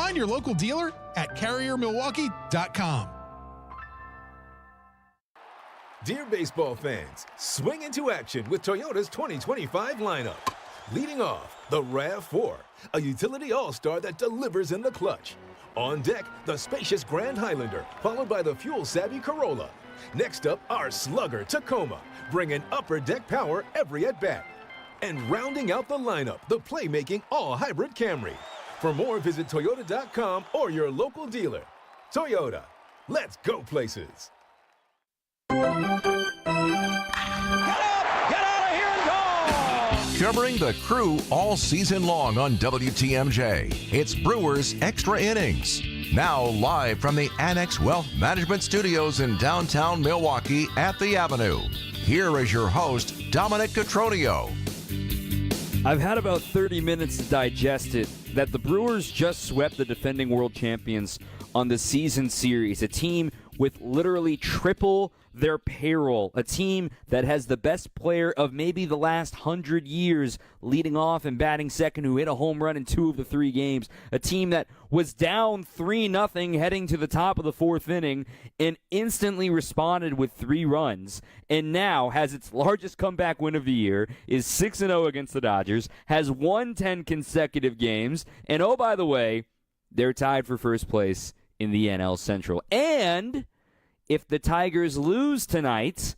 Find your local dealer at carriermilwaukee.com. Dear baseball fans, swing into action with Toyota's 2025 lineup. Leading off, the RAV4, a utility all-star that delivers in the clutch. On deck, the spacious Grand Highlander, followed by the fuel-savvy Corolla. Next up, our slugger, Tacoma, bringing upper deck power every at-bat. And rounding out the lineup, the playmaking all-hybrid Camry. For more, visit Toyota.com or your local dealer. Toyota, let's go places. Covering the Crew all season long on WTMJ, it's Brewers Extra Innings. Now live from the Annex Wealth Management Studios in downtown Milwaukee at the Avenue. Here is your host, Dominic Cotroneo. I've had about 30 minutes to digest it that the Brewers just swept the defending world champions on the season series, a team with literally triple their payroll, a team that has the best player of maybe the last 100 years leading off and batting second, who hit a home run in 2 of the 3 games, a team that was down 3-0 heading to the top of the 4th inning and instantly responded with 3 runs, and now has its largest comeback win of the year, is 6-0 against the Dodgers, has won 10 consecutive games, and oh, by the way, they're tied for first place in the NL Central. And if the Tigers lose tonight,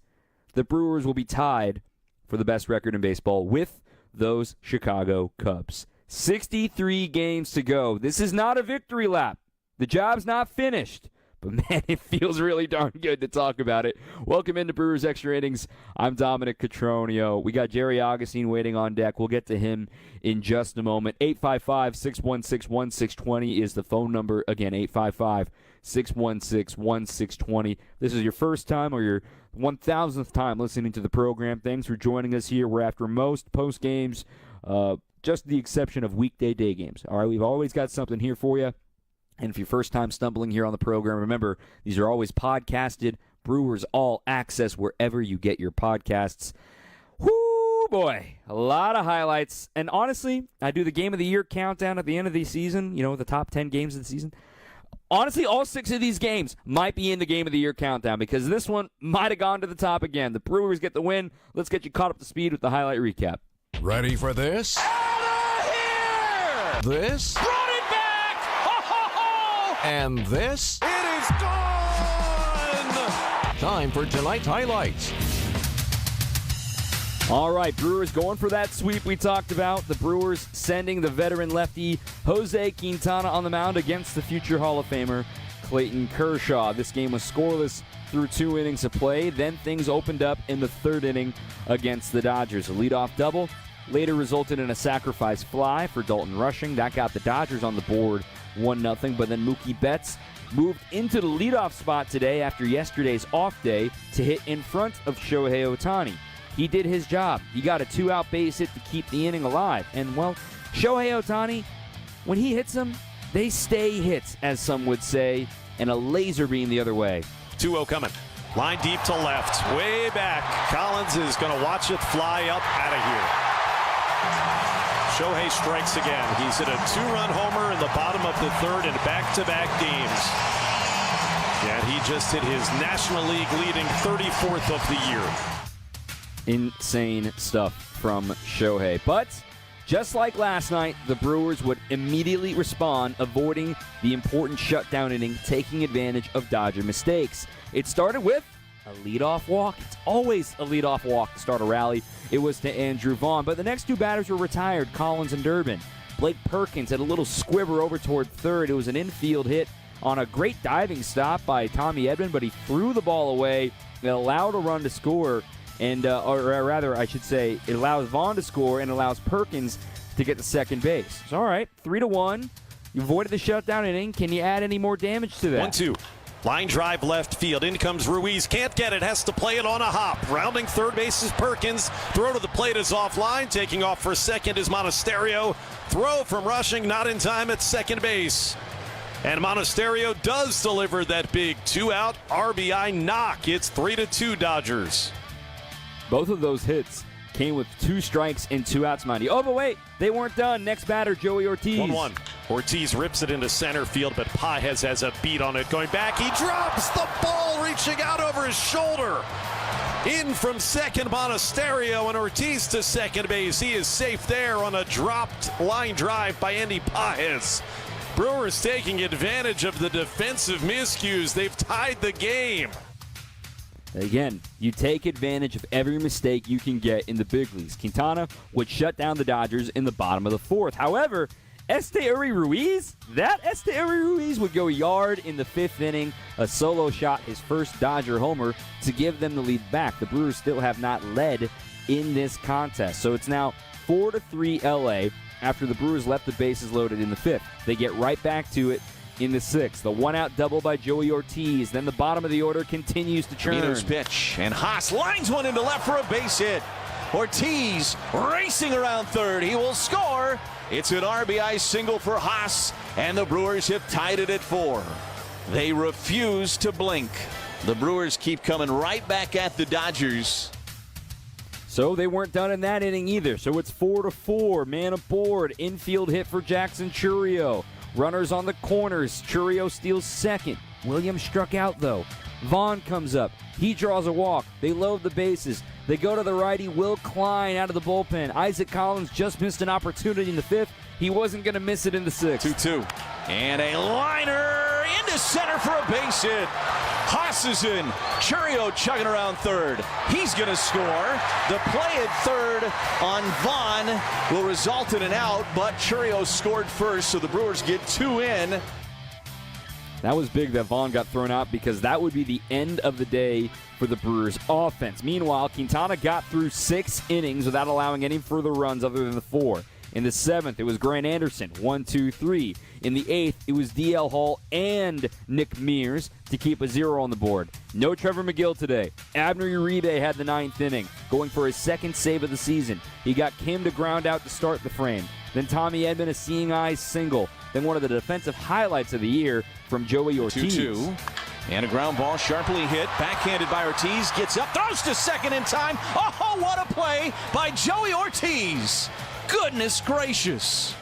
the Brewers will be tied for the best record in baseball with those Chicago Cubs. 63 games to go. This is not a victory lap. The job's not finished. But, man, it feels really darn good to talk about it. Welcome into Brewers Extra Innings. I'm Dominic Cotroneo. We got Jerry Augustine waiting on deck. We'll get to him in just a moment. 855-616-1620 is the phone number. Again, 855-616-1620. If this is your first time or your 1,000th time listening to the program, thanks for joining us here. We're after most post games, just the exception of weekday day games. All right, we've always got something here for you. And if you're first time stumbling here on the program, remember, these are always podcasted. Brewers All Access wherever you get your podcasts. Whoo, boy, a lot of highlights. And honestly, I do the Game of the Year countdown at the end of the season, the top 10 games of the season. Honestly, all 6 of these games might be in the Game of the Year countdown because this one might have gone to the top again. The Brewers get the win. Let's get you caught up to speed with the highlight recap. Ready for this? Out of here! This? And this? It is gone! Time for tonight's highlights. All right, Brewers going for that sweep we talked about. The Brewers sending the veteran lefty Jose Quintana on the mound against the future Hall of Famer Clayton Kershaw. This game was scoreless through 2 innings of play. Then things opened up in the 3rd inning against the Dodgers. A leadoff double later resulted in a sacrifice fly for Dalton Rushing. That got the Dodgers on the board 1-0, but then Mookie Betts moved into the leadoff spot today after yesterday's off day to hit in front of Shohei Ohtani. He did his job. He got a 2-out base hit to keep the inning alive. And, well, Shohei Ohtani, when he hits them, they stay hits, as some would say, and a laser beam the other way. 2-0 coming. Line deep to left. Way back. Collins is going to watch it fly up out of here. Shohei strikes again. He's hit a 2-run homer in the bottom of the 3rd in back-to-back games. And he just hit his National League leading 34th of the year. Insane stuff from Shohei. But just like last night, the Brewers would immediately respond, avoiding the important shutdown inning, taking advantage of Dodger mistakes. It started with a leadoff walk. It's always a leadoff walk to start a rally. It was to Andrew Vaughn. But the next 2 batters were retired, Collins and Durbin. Blake Perkins had a little squiver over toward 3rd. It was an infield hit on a great diving stop by Tommy Edman, but he threw the ball away. It allowed a run to score, and or rather, I should say, it allows Vaughn to score and allows Perkins to get to second base. So, all right, 3-1. You avoided the shutdown inning. Can you add any more damage to that? 1-2. Line drive left field. In comes Ruiz. Can't get it. Has to play it on a hop. Rounding third base is Perkins. Throw to the plate is offline. Taking off for second is Monasterio. Throw from Rushing. Not in time at second base. And Monasterio does deliver that big 2-out RBI knock. It's 3-2 Dodgers. Both of those hits came with 2 strikes and 2 outs, mind you. Oh, but wait, they weren't done. Next batter, Joey Ortiz. 1-1. Ortiz rips it into center field, but Pages has a beat on it. Going back, he drops the ball, reaching out over his shoulder. In from second, Monasterio, and Ortiz to second base. He is safe there on a dropped line drive by Andy Pages. Brewers taking advantage of the defensive miscues. They've tied the game. Again, you take advantage of every mistake you can get in the big leagues. Quintana would shut down the Dodgers in the bottom of the 4th. However, Esteury Ruiz would go yard in the 5th inning, a solo shot, his first Dodger homer, to give them the lead back. The Brewers still have not led in this contest. So it's now 4-3 LA after the Brewers left the bases loaded in the 5th. They get right back to it in the 6th. The 1-out double by Joey Ortiz. Then the bottom of the order continues to churn. Camino's pitch, and Haas lines one into left for a base hit. Ortiz racing around third. He will score. It's an RBI single for Haas, and the Brewers have tied it at 4. They refuse to blink. The Brewers keep coming right back at the Dodgers. So they weren't done in that inning either. So it's 4-4. Man aboard. Infield hit for Jackson Chourio. Runners on the corners. Chourio steals second. Williams struck out, though. Vaughn comes up. He draws a walk. They load the bases. They go to the righty, Will Klein, out of the bullpen. Isaac Collins just missed an opportunity in the 5th. He wasn't going to miss it in the 6th. 2-2. And a liner into center for a base hit. Haas is in. Chourio chugging around third. He's going to score. The play at third on Vaughn will result in an out, but Chourio scored first, so the Brewers get 2 in. That was big that Vaughn got thrown out because that would be the end of the day for the Brewers offense. Meanwhile, Quintana got through 6 innings without allowing any further runs other than the 4. In the 7th, it was Grant Anderson, 1-2-3. In the 8th, it was DL Hall and Nick Mears to keep a 0 on the board. No Trevor McGill today. Abner Uribe had the 9th inning, going for his 2nd save of the season. He got Kim to ground out to start the frame. Then Tommy Edman, a seeing eye single. Then one of the defensive highlights of the year from Joey Ortiz. 2-2. And a ground ball sharply hit, backhanded by Ortiz, gets up, throws to second in time. Oh, what a play by Joey Ortiz. Goodness gracious.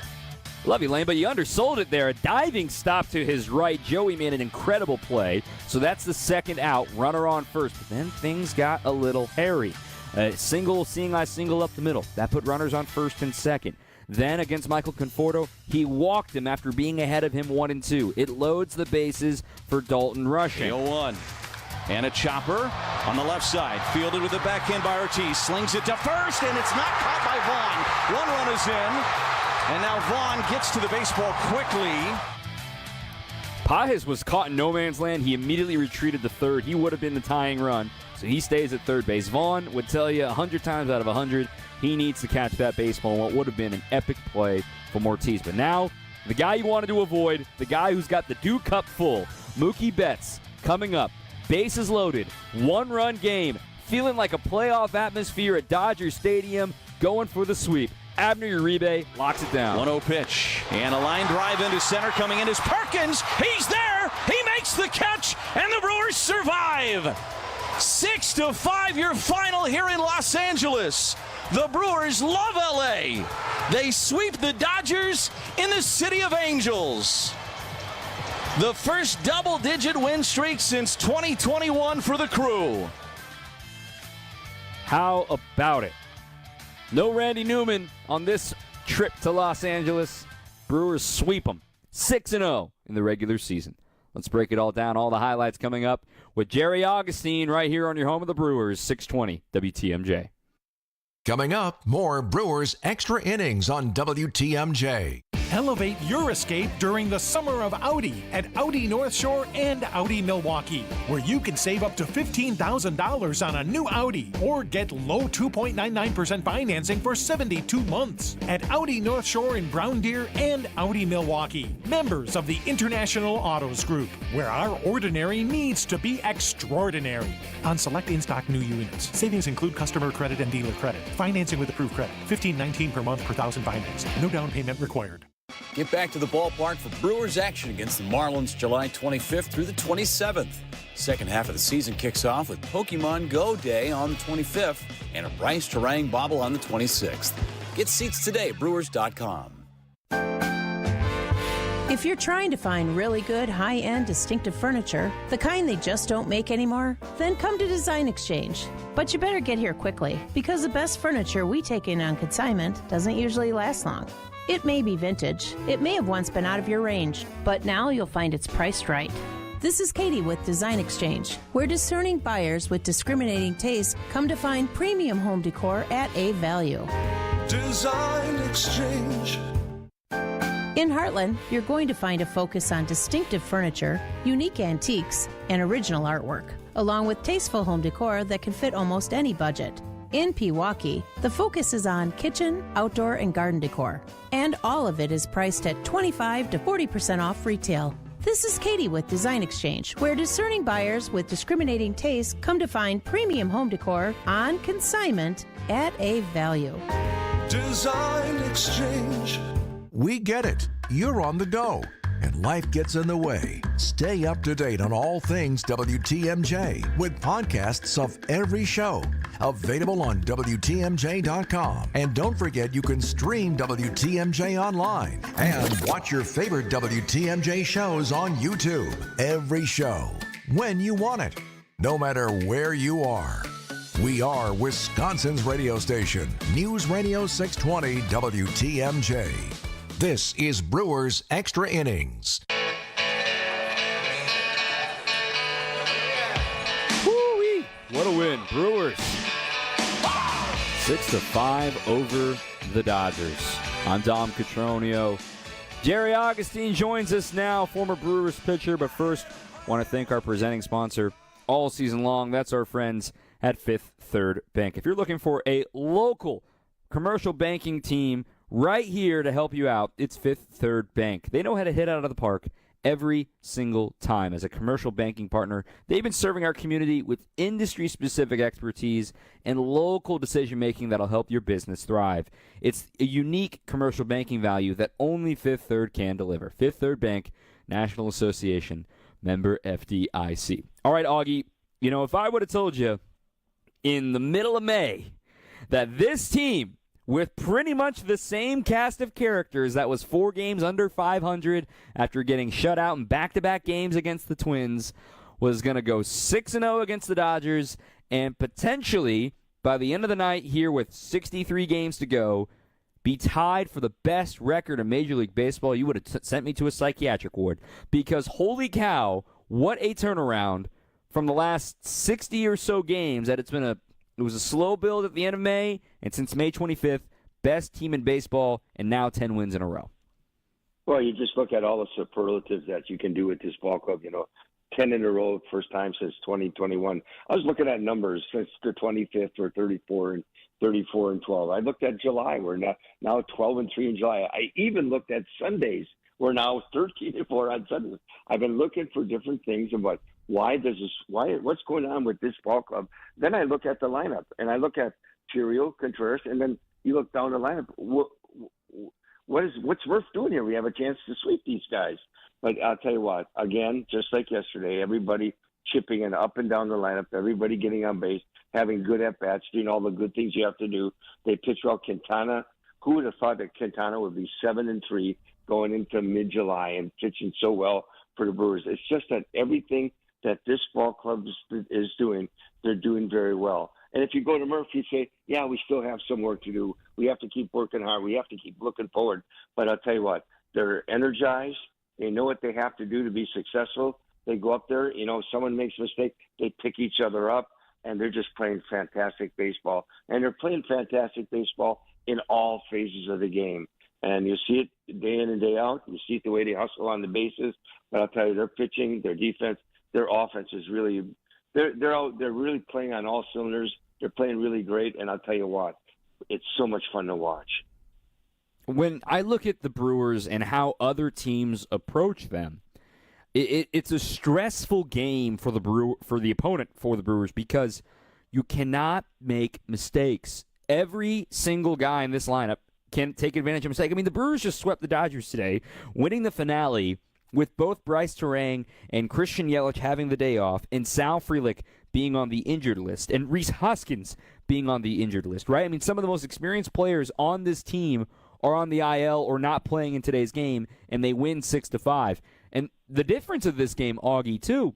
Love you, Lane, but you undersold it there. A diving stop to his right. Joey made an incredible play. So that's the 2nd out. Runner on first. But then things got a little hairy. Single, seeing eye single up the middle. That put runners on first and second. Then against Michael Conforto, he walked him after being ahead of him 1-2. It loads the bases for Dalton Rushing. 0-1. And a chopper on the left side. Fielded with a backhand by Ortiz. Slings it to first, and it's not caught by Vaughn. 1 run is in. And now Vaughn gets to the baseball quickly. Pages was caught in no man's land. He immediately retreated to third. He would have been the tying run, so he stays at third base. Vaughn would tell you 100 times out of 100 he needs to catch that baseball in what would have been an epic play from Ortiz. But now, the guy you wanted to avoid, the guy who's got the Dew Cup full, Mookie Betts, coming up. Bases loaded, 1-run game, feeling like a playoff atmosphere at Dodger Stadium, going for the sweep. Abner Uribe locks it down. 1-0 pitch, and a line drive into center. Coming in is Perkins. He's there. He makes the catch, and the Brewers survive. 6-5 your final here in Los Angeles. The Brewers love LA. They sweep the Dodgers in the City of Angels. The first double-digit win streak since 2021 for the Crew. How about it? No Randy Newman on this trip to Los Angeles. Brewers sweep them 6-0 in the regular season. Let's break it all down. All the highlights coming up with Jerry Augustine right here on your home of the Brewers, 620 WTMJ. Coming up, more Brewers Extra Innings on WTMJ. Elevate your escape during the summer of Audi at Audi North Shore and Audi Milwaukee, where you can save up to $15,000 on a new Audi or get low 2.99% financing for 72 months at Audi North Shore in Brown Deer and Audi Milwaukee, members of the International Autos Group, where our ordinary needs to be extraordinary. On select in-stock new units, savings include customer credit and dealer credit. Financing with approved credit, $15.19 per month per thousand financed. No down payment required. Get back to the ballpark for Brewers action against the Marlins July 25th through the 27th. Second half of the season kicks off with Pokemon Go Day on the 25th and a Bryce Terang bobble on the 26th. Get seats today at Brewers.com. If you're trying to find really good, high-end, distinctive furniture, the kind they just don't make anymore, then come to Design Exchange. But you better get here quickly, because the best furniture we take in on consignment doesn't usually last long. It may be vintage, it may have once been out of your range, but now you'll find it's priced right. This is Katie with Design Exchange, where discerning buyers with discriminating tastes come to find premium home decor at a value. Design Exchange. In Heartland, you're going to find a focus on distinctive furniture, unique antiques, and original artwork, along with tasteful home decor that can fit almost any budget. In Pewaukee, the focus is on kitchen, outdoor, and garden decor, and all of it is priced at 25 to 40% off retail. This is Katie with Design Exchange, where discerning buyers with discriminating tastes come to find premium home decor on consignment at a value. Design Exchange. We get it. You're on the go, and life gets in the way. Stay up to date on all things WTMJ with podcasts of every show. Available on WTMJ.com. And don't forget you can stream WTMJ online and watch your favorite WTMJ shows on YouTube. Every show, when you want it, no matter where you are. We are Wisconsin's radio station, News Radio 620 WTMJ. This is Brewers Extra Innings. Woo-wee. What a win. Brewers 6-5 over the Dodgers. I'm Dom Cotroneo. Jerry Augustine joins us now, former Brewers pitcher. But first, want to thank our presenting sponsor all season long. That's our friends at Fifth Third Bank. If you're looking for a local commercial banking team right here to help you out, it's Fifth Third Bank. They know how to hit out of the park every single time. As a commercial banking partner, they've been serving our community with industry-specific expertise and local decision-making that'll help your business thrive. It's a unique commercial banking value that only Fifth Third can deliver. Fifth Third Bank, National Association, member FDIC. All right, Augie, you know, if I would have told you in the middle of May that this team, with pretty much the same cast of characters that was 4 games under 500 after getting shut out in back-to-back games against the Twins, was going to go 6-0 against the Dodgers, and potentially, by the end of the night here with 63 games to go, be tied for the best record in Major League Baseball, you would have sent me to a psychiatric ward. Because holy cow, what a turnaround from the last 60 or so games that it was a slow build at the end of May, and since May 25th, best team in baseball, and now 10 wins in a row. Well, you just look at all the superlatives that you can do with this ball club. 10 in a row, first time since 2021. I was looking at numbers since the 25th, or 34 and 12. I looked at July. We're now 12-3 in July. I even looked at Sundays. We're now 13-4 on Sundays. I've been looking for different things about what's going on with this ball club. Then I look at the lineup, and I look at Chiriot, Contreras, and then you look down the lineup. What's worth doing here? We have a chance to sweep these guys. But I'll tell you what, again, just like yesterday, everybody chipping in up and down the lineup, everybody getting on base, having good at-bats, doing all the good things you have to do. They pitch well. Quintana, who would have thought that Quintana would be 7-3 going into mid-July and pitching so well for the Brewers? It's just that everything that this ball club is doing, they're doing very well. And if you go to Murphy, you say, yeah, we still have some work to do. We have to keep working hard. We have to keep looking forward. But I'll tell you what, they're energized. They know what they have to do to be successful. They go up there. Someone makes a mistake, they pick each other up, and they're just playing fantastic baseball. And they're playing fantastic baseball in all phases of the game. And you see it day in and day out. You see it the way they hustle on the bases. But I'll tell you, their pitching, their defense, their offense is really they're really playing on all cylinders. They're playing really great, and I'll tell you what, it's so much fun to watch. When I look at the Brewers and how other teams approach them, it's a stressful game for the opponent for the Brewers, because you cannot make mistakes. Every single guy in this lineup can take advantage of a mistake. I mean, the Brewers just swept the Dodgers today, winning the finale with both Bryce Terang and Christian Yelich having the day off, and Sal Frelick being on the injured list, and Rhys Hoskins being on the injured list, right? I mean, some of the most experienced players on this team are on the IL or not playing in today's game, and they win 6-5. And the difference of this game, Augie, too,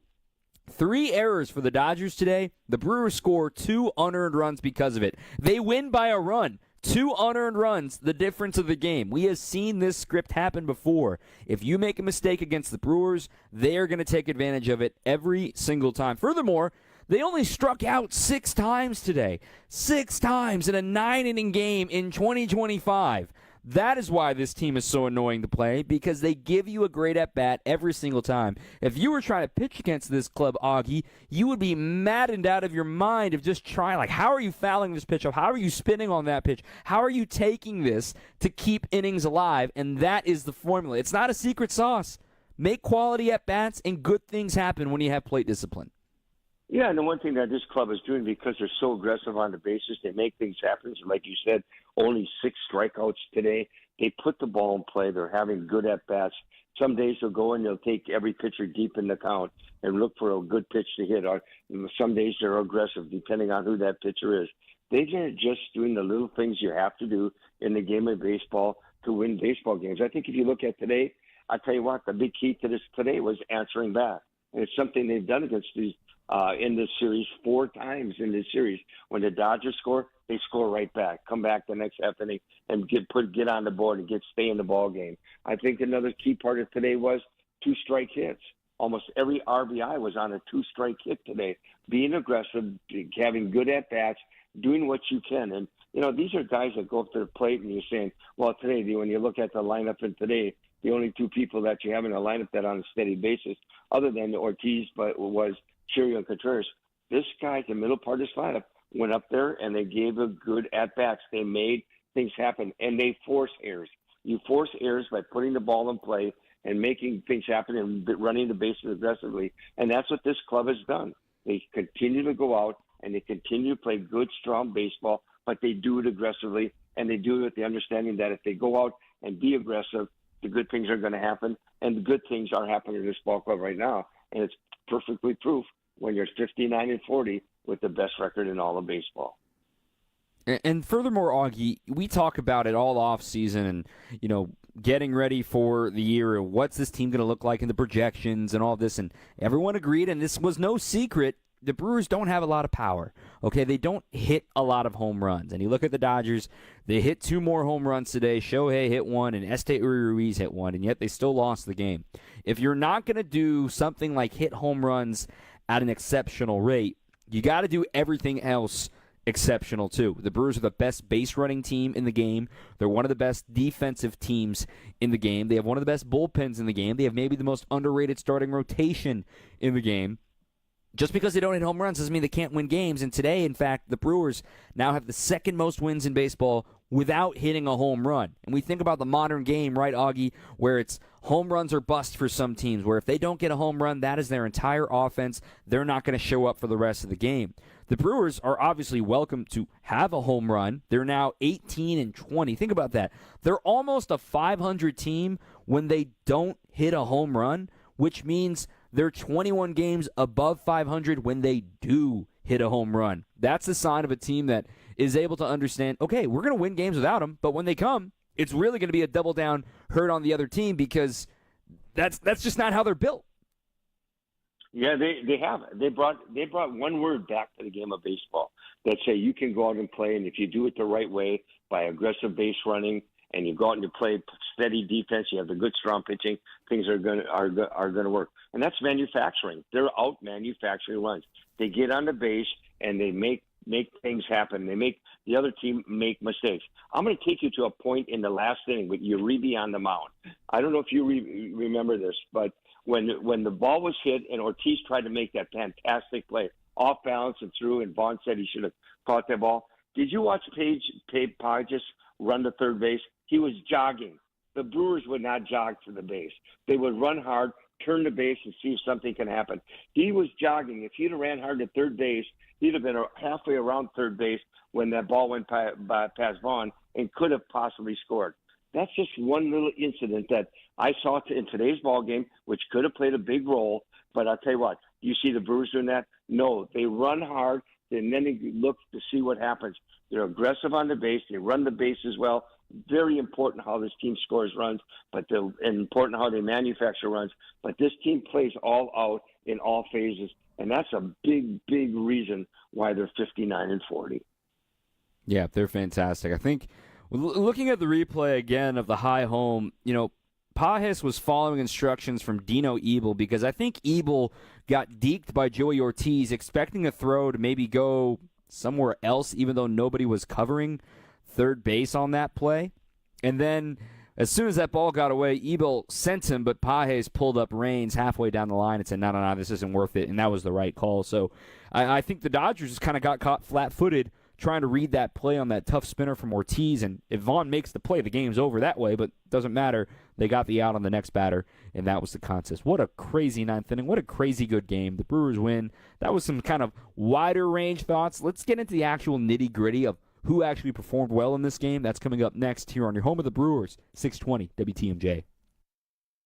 3 errors for the Dodgers today. The Brewers score 2 unearned runs because of it. They win by a run. 2 unearned runs, the difference of the game. We have seen this script happen before. If you make a mistake against the Brewers, they are going to take advantage of it every single time. Furthermore, they only struck out 6 times today. 6 times in a 9-inning game in 2025. That is why this team is so annoying to play, because they give you a great at-bat every single time. If you were trying to pitch against this club, Augie, you would be maddened out of your mind of just trying, like, how are you fouling this pitch up? How are you spinning on that pitch? How are you taking this to keep innings alive? And that is the formula. It's not a secret sauce. Make quality at-bats, and good things happen when you have plate discipline. Yeah, and the one thing that this club is doing, because they're so aggressive on the bases, they make things happen. So like you said, only 6 strikeouts today. They put the ball in play. They're having good at-bats. Some days they'll go and they'll take every pitcher deep in the count and look for a good pitch to hit. Or some days they're aggressive, depending on who that pitcher is. They're just doing the little things you have to do in the game of baseball to win baseball games. I think if you look at today, I tell you what, the big key to this today was answering back. And it's something they've done against these in this series 4 times in this series. When the Dodgers score, they score right back, come back the next half inning, and get on the board and stay in the ball game. I think another key part of today was 2-strike hits. Almost every RBI was on a 2-strike hit today. Being aggressive, having good at bats, doing what you can. And these are guys that go up to the plate, and you're saying, well, today when you look at the lineup and today, the only 2 people that you have in the lineup that on a steady basis, other than Ortiz, but was Chiriot and Contreras. This guy, the middle part of his lineup, went up there and they gave a good at-bats. They made things happen, and they force errors. You force errors by putting the ball in play and making things happen and running the bases aggressively, and that's what this club has done. They continue to go out and they continue to play good, strong baseball, but they do it aggressively, and they do it with the understanding that if they go out and be aggressive, the good things are going to happen, and the good things are happening in this ball club right now, and it's perfectly proof when you're 59-40 with the best record in all of baseball. And furthermore, Augie, we talk about it all off season and, getting ready for the year. What's this team going to look like in the projections and all this? And everyone agreed, and this was no secret, the Brewers don't have a lot of power. Okay, they don't hit a lot of home runs. And you look at the Dodgers, they hit 2 more home runs today. Shohei hit 1 and Esteury Ruiz hit 1, and yet they still lost the game. If you're not going to do something like hit home runs at an exceptional rate, you got to do everything else exceptional too. The Brewers are the best base running team in the game. They're one of the best defensive teams in the game. They have one of the best bullpens in the game. They have maybe the most underrated starting rotation in the game. Just because they don't hit home runs doesn't mean they can't win games. And today, in fact, the Brewers now have the 2nd most wins in baseball without hitting a home run. And we think about the modern game, right, Augie, where it's home runs or bust for some teams, where if they don't get a home run, that is their entire offense. They're not going to show up for the rest of the game. The Brewers are obviously welcome to have a home run. They're now 18-20. Think about that. They're almost a 500 team when they don't hit a home run, which means they're 21 games above 500 when they do hit a home run. That's the sign of a team that is able to understand, okay, we're going to win games without them, but when they come, it's really going to be a double down hurt on the other team, because that's just not how they're built. Yeah, they have. They brought one word back to the game of baseball that say you can go out and play, and if you do it the right way by aggressive base running, and you go out and you play steady defense, you have the good strong pitching, things are going to work. And that's manufacturing. They're out manufacturing runs. They get on the base and they make things happen. They make the other team make mistakes. I'm going to take you to a point in the last inning with Uribe on the mound. I don't know if you remember this, but when the ball was hit and Ortiz tried to make that fantastic play, off balance and through, and Vaughn said he should have caught that ball. Did you watch Pages run to third base? He was jogging. The Brewers would not jog to the base. They would run hard, turn the base and see if something can happen. He was jogging. If he'd have ran hard at third base, he'd have been halfway around third base when that ball went past Vaughn and could have possibly scored. That's just one little incident that I saw in today's ball game, which could have played a big role. But I'll tell you what, you see the Brewers doing that? No, they run hard, and then they look to see what happens. They're aggressive on the base. They run the base as well. Very important how this team scores runs, and important how they manufacture runs. But this team plays all out in all phases, and that's a big, big reason why they're 59-40. Yeah, they're fantastic. I think looking at the replay again of the high home, Pages was following instructions from Dino Ebel because I think Ebel got deked by Joey Ortiz, expecting a throw to maybe go somewhere else, even though nobody was covering third base on that play. And then as soon as that ball got away, Ebel sent him, but Pages pulled up reins halfway down the line and said, no, this isn't worth it, and that was the right call. So I think the Dodgers just kind of got caught flat-footed trying to read that play on that tough spinner from Ortiz, and if Vaughn makes the play, the game's over that way, but doesn't matter. They got the out on the next batter, and that was the contest. What a crazy ninth inning. What a crazy good game. The Brewers win. That was some kind of wider range thoughts. Let's get into the actual nitty-gritty of who actually performed well in this game. That's coming up next here on your home of the Brewers, 620 WTMJ.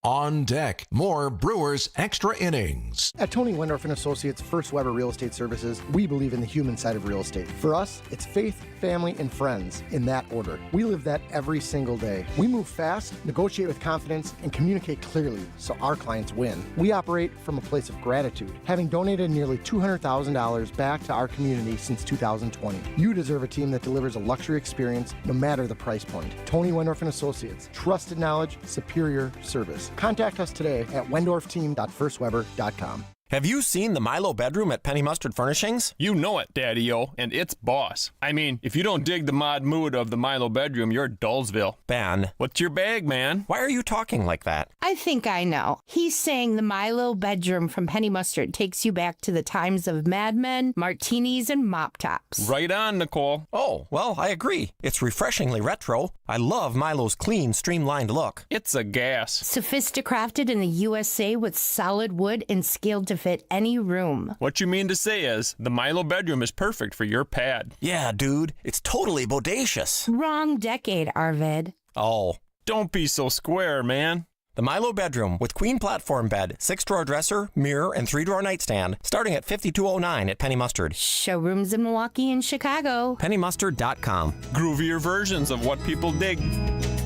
On deck, more Brewers Extra Innings. At Tony Wendorf & Associates First Weber Real Estate Services, we believe in the human side of real estate. For us, it's faith, family, and friends in that order. We live that every single day. We move fast, negotiate with confidence, and communicate clearly so our clients win. We operate from a place of gratitude, having donated nearly $200,000 back to our community since 2020. You deserve a team that delivers a luxury experience no matter the price point. Tony Wendorf & Associates, trusted knowledge, superior service. Contact us today at wendorfteam.firstweber.com. Have you seen the Milo bedroom at Penny Mustard Furnishings? You know it, Daddy-O, and it's boss. I mean, if you don't dig the mod mood of the Milo bedroom, you're Dullsville. Ben. What's your bag, man? Why are you talking like that? I think I know. He's saying the Milo bedroom from Penny Mustard takes you back to the times of Mad Men, martinis, and mop tops. Right on, Nicole. Oh, well, I agree. It's refreshingly retro. I love Milo's clean, streamlined look. It's a gas. Sophisticrafted in the USA with solid wood and scaled to fit any room. What you mean to say is, the Milo bedroom is perfect for your pad. Yeah, dude. It's totally bodacious. Wrong decade, Arvid. Oh. Don't be so square, man. The Milo bedroom with queen platform bed, 6-drawer dresser, mirror, and 3-drawer nightstand, starting at $52.09 at Penny Mustard. Showrooms in Milwaukee and Chicago. PennyMustard.com. Groovier versions of what people dig.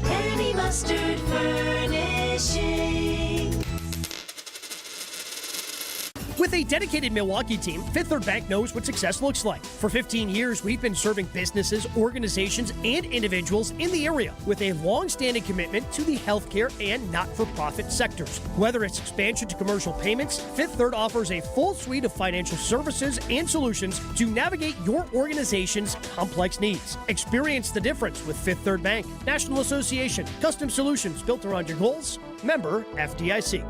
Penny Mustard Furnishing. With a dedicated Milwaukee team, Fifth Third Bank knows what success looks like. For 15 years, we've been serving businesses, organizations, and individuals in the area with a long-standing commitment to the healthcare and not-for-profit sectors. Whether it's expansion to commercial payments, Fifth Third offers a full suite of financial services and solutions to navigate your organization's complex needs. Experience the difference with Fifth Third Bank, National Association, custom solutions built around your goals. Member FDIC.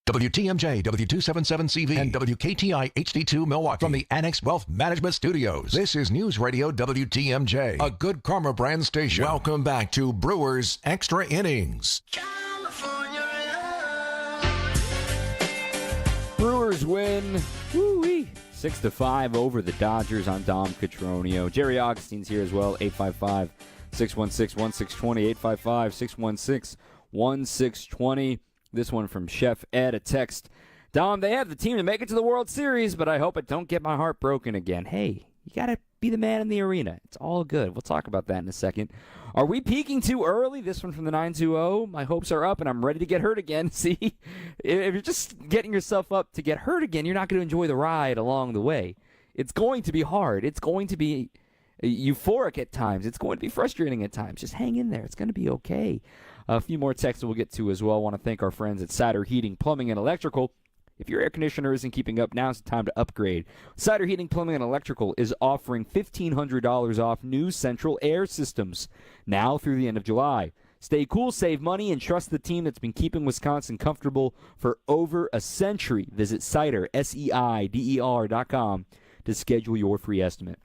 WTMJ, W277CV, and WKTI HD2 Milwaukee from the Annex Wealth Management Studios. This is News Radio WTMJ, a Good Karma brand station. Welcome back to Brewers Extra Innings. Brewers win. Woo-wee. 6-5 over the Dodgers on Dom Cotroneo. Jerry Augustine's here as well. 855-616-1620. 855-616-1620. This one from Chef Ed, a text. Dom, they have the team to make it to the World Series, but I hope it don't get my heart broken again. Hey, you got to be the man in the arena. It's all good. We'll talk about that in a second. Are we peaking too early? This one from the 920. My hopes are up, and I'm ready to get hurt again. See, if you're just getting yourself up to get hurt again, you're not going to enjoy the ride along the way. It's going to be hard. It's going to be euphoric at times. It's going to be frustrating at times. Just hang in there. It's going to be okay. A few more texts we'll get to as well. I want to thank our friends at Cider Heating, Plumbing, and Electrical. If your air conditioner isn't keeping up, now's the time to upgrade. Cider Heating, Plumbing, and Electrical is offering $1,500 off new central air systems now through the end of July. Stay cool, save money, and trust the team that's been keeping Wisconsin comfortable for over a century. Visit Cider, SEIDER.com to schedule your free estimate.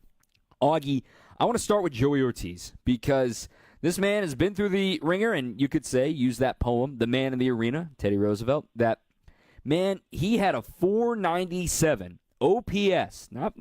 Augie, I want to start with Joey Ortiz because This man has been through the ringer, and you could say, use that poem, The Man in the Arena, Teddy Roosevelt, that, man, he had a 497 OPS, not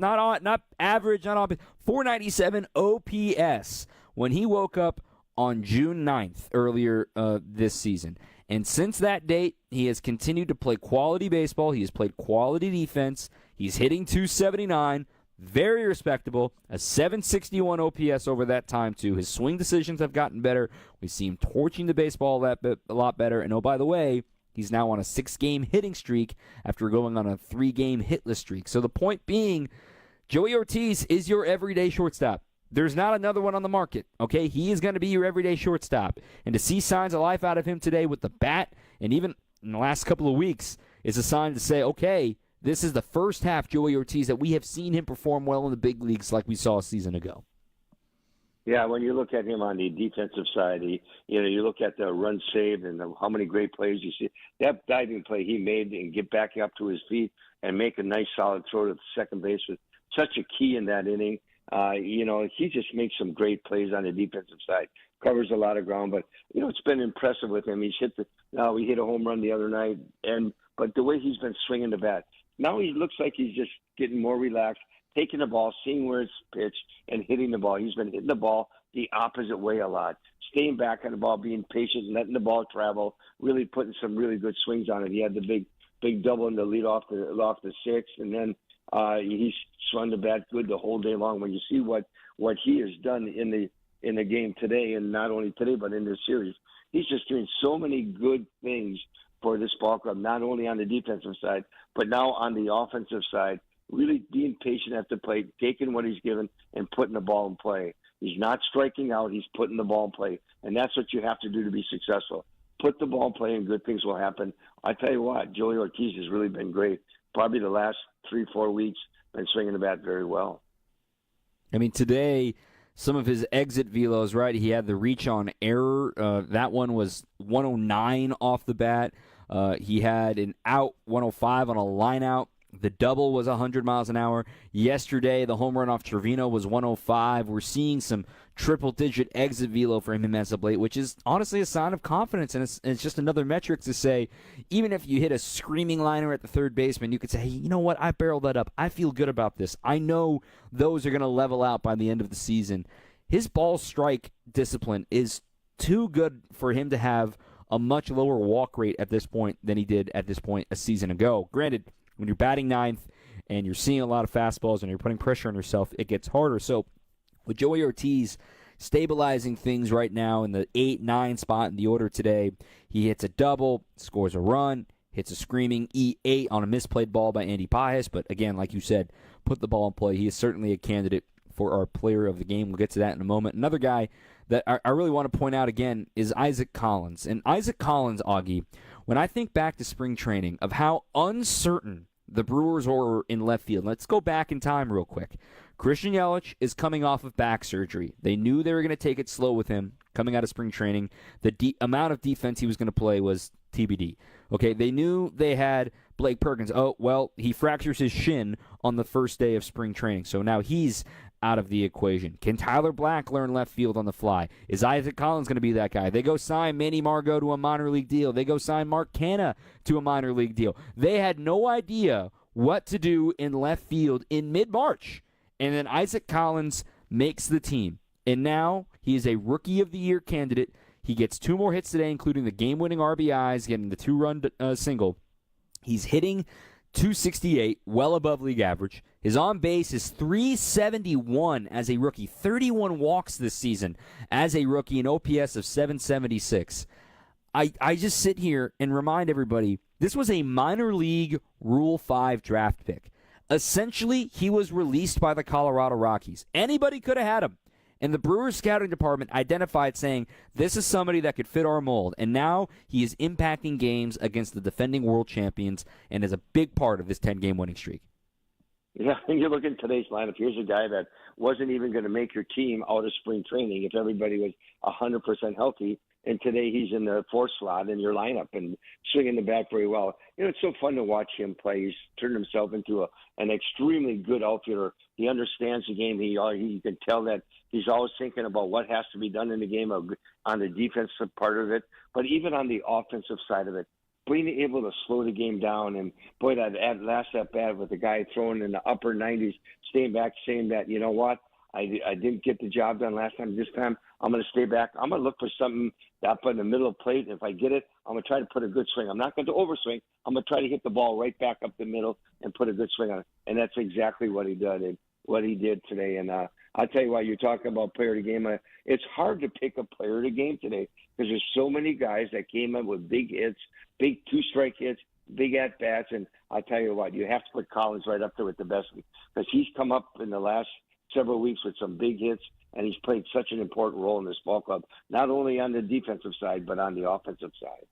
average, not on, 497 OPS when he woke up on June 9th earlier this season. And since that date, he has continued to play quality baseball. He has played quality defense. He's hitting 279, very respectable, a 761 OPS over that time, too. His swing decisions have gotten better. We see him torching the baseball a lot better. And, oh, by the way, he's now on a 6-game hitting streak after going on a 3-game hitless streak. So the point being, Joey Ortiz is your everyday shortstop. There's not another one on the market, okay? He is going to be your everyday shortstop. And to see signs of life out of him today with the bat, and even in the last couple of weeks, is a sign to say, okay, this is the first half Joey Ortiz that we have seen him perform well in the big leagues like we saw a season ago. Yeah, when you look at him on the defensive side, you look at the run saved and how many great plays you see. That diving play he made and get back up to his feet and make a nice solid throw to the second base was such a key in that inning. He just makes some great plays on the defensive side, covers a lot of ground. But it's been impressive with him. He hit a home run the other night, but the way he's been swinging the bat, now he looks like he's just getting more relaxed, taking the ball, seeing where it's pitched, and hitting the ball. He's been hitting the ball the opposite way a lot, staying back on the ball, being patient, letting the ball travel, really putting some really good swings on it. He had the big double in the lead off the sixth, and then he's swung the bat good the whole day long. When you see what he has done in the game today, and not only today but in this series, he's just doing so many good things for this ball club, not only on the defensive side, but now on the offensive side, really being patient at the plate, taking what he's given and putting the ball in play. He's not striking out, he's putting the ball in play. And that's what you have to do to be successful. Put the ball in play and good things will happen. I tell you what, Joey Ortiz has really been great. Probably the last 3-4 weeks, been swinging the bat very well. I mean, today, some of his exit velos, right? He had the reach on error. That one was 109 off the bat. He had an out 105 on a line out. The double was 100 miles an hour. Yesterday, the home run off Trevino was 105. We're seeing some triple-digit exit velo for him as of late, which is honestly a sign of confidence, and it's just another metric to say, even if you hit a screaming liner at the third baseman, you could say, hey, you know what, I barreled that up. I feel good about this. I know those are going to level out by the end of the season. His ball strike discipline is too good for him to have a much lower walk rate at this point than he did at this point a season ago. Granted, when you're batting ninth and you're seeing a lot of fastballs and you're putting pressure on yourself, it gets harder. So with Joey Ortiz stabilizing things right now in the 8-9 spot in the order today, he hits a double, scores a run, hits a screaming E8 on a misplayed ball by Andy Pajes. But again, like you said, put the ball in play. He is certainly a candidate for our player of the game. We'll get to that in a moment. Another guy that I really want to point out again is Isaac Collins. And Isaac Collins, Augie, when I think back to spring training of how uncertain the Brewers were in left field. Let's go back in time real quick. Christian Yelich is coming off of back surgery. They knew they were going to take it slow with him coming out of spring training. The amount of defense he was going to play was TBD. Okay, they knew they had Blake Perkins. Oh, well, he fractures his shin on the first day of spring training, so now he's out of the equation. Can Tyler Black learn left field on the fly? Is Isaac Collins going to be that guy? They go sign Manny Margot to a minor league deal. They go sign Mark Canha to a minor league deal. They had no idea what to do in left field in mid-March. And then Isaac Collins makes the team. And now he is a Rookie of the Year candidate. He gets 2 more hits today, including the game-winning RBIs, getting the 2-run single. He's hitting .268, well above league average. His on-base is .371 as a rookie. 31 walks this season as a rookie, an OPS of .776. I just sit here and remind everybody, this was a minor league Rule 5 draft pick. Essentially, he was released by the Colorado Rockies. Anybody could have had him. And the Brewers scouting department identified saying, this is somebody that could fit our mold. And now he is impacting games against the defending world champions and is a big part of this 10-game winning streak. Yeah, and you look at today's lineup. Here's a guy that wasn't even going to make your team out of spring training if everybody was 100% healthy. And today he's in the 4th slot in your lineup and swinging the bat very well. It's so fun to watch him play. He's turned himself into an extremely good outfielder. He understands the game. You can tell that he's always thinking about what has to be done in the game on the defensive part of it, but even on the offensive side of it, being able to slow the game down. And boy, that last at bat with the guy throwing in the upper 90s, staying back, saying that, you know what, I didn't get the job done last time. This time, I'm going to stay back. I'm going to look for something up in the middle of the plate. And if I get it, I'm going to try to put a good swing. I'm not going to overswing. I'm going to try to hit the ball right back up the middle and put a good swing on it. And that's exactly what he did. And what he did today. And I'll tell you why, you're talking about player of the game. It's hard to pick a player of the game today because there's so many guys that came in with big hits, big two-strike hits, big at-bats. And I'll tell you what, you have to put Collins right up there with the best because he's come up in the last several weeks with some big hits, and he's played such an important role in this ball club, not only on the defensive side, but on the offensive side.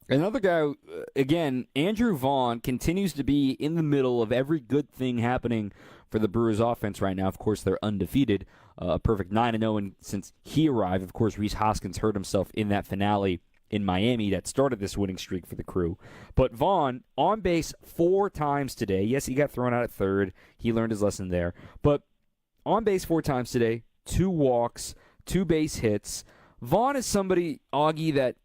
Another guy, again, Andrew Vaughn continues to be in the middle of every good thing happening for the Brewers offense right now. Of course, they're undefeated, a perfect 9-0 since he arrived. Of course, Rhys Hoskins hurt himself in that finale in Miami that started this winning streak for the Crew. But Vaughn, on base 4 times today. Yes, he got thrown out at third. He learned his lesson there. But on base 4 times today, 2 walks, 2 base hits. Vaughn is somebody, Augie, that,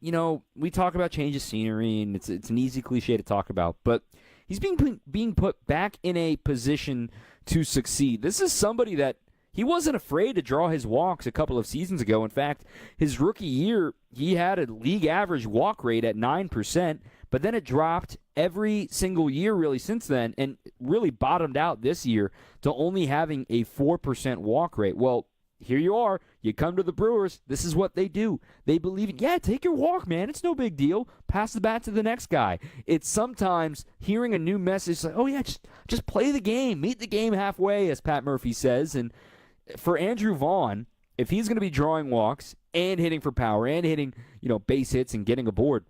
we talk about change of scenery, and it's an easy cliche to talk about, but he's being put back in a position to succeed. This is somebody that he wasn't afraid to draw his walks a couple of seasons ago. In fact, his rookie year, he had a league average walk rate at 9%, but then it dropped every single year really since then and really bottomed out this year to only having a 4% walk rate. Well, here you are. You come to the Brewers. This is what they do. They believe in, take your walk, man. It's no big deal. Pass the bat to the next guy. It's sometimes hearing a new message like, just play the game. Meet the game halfway, as Pat Murphy says. And for Andrew Vaughn, if he's going to be drawing walks and hitting for power and hitting, base hits and getting aboard,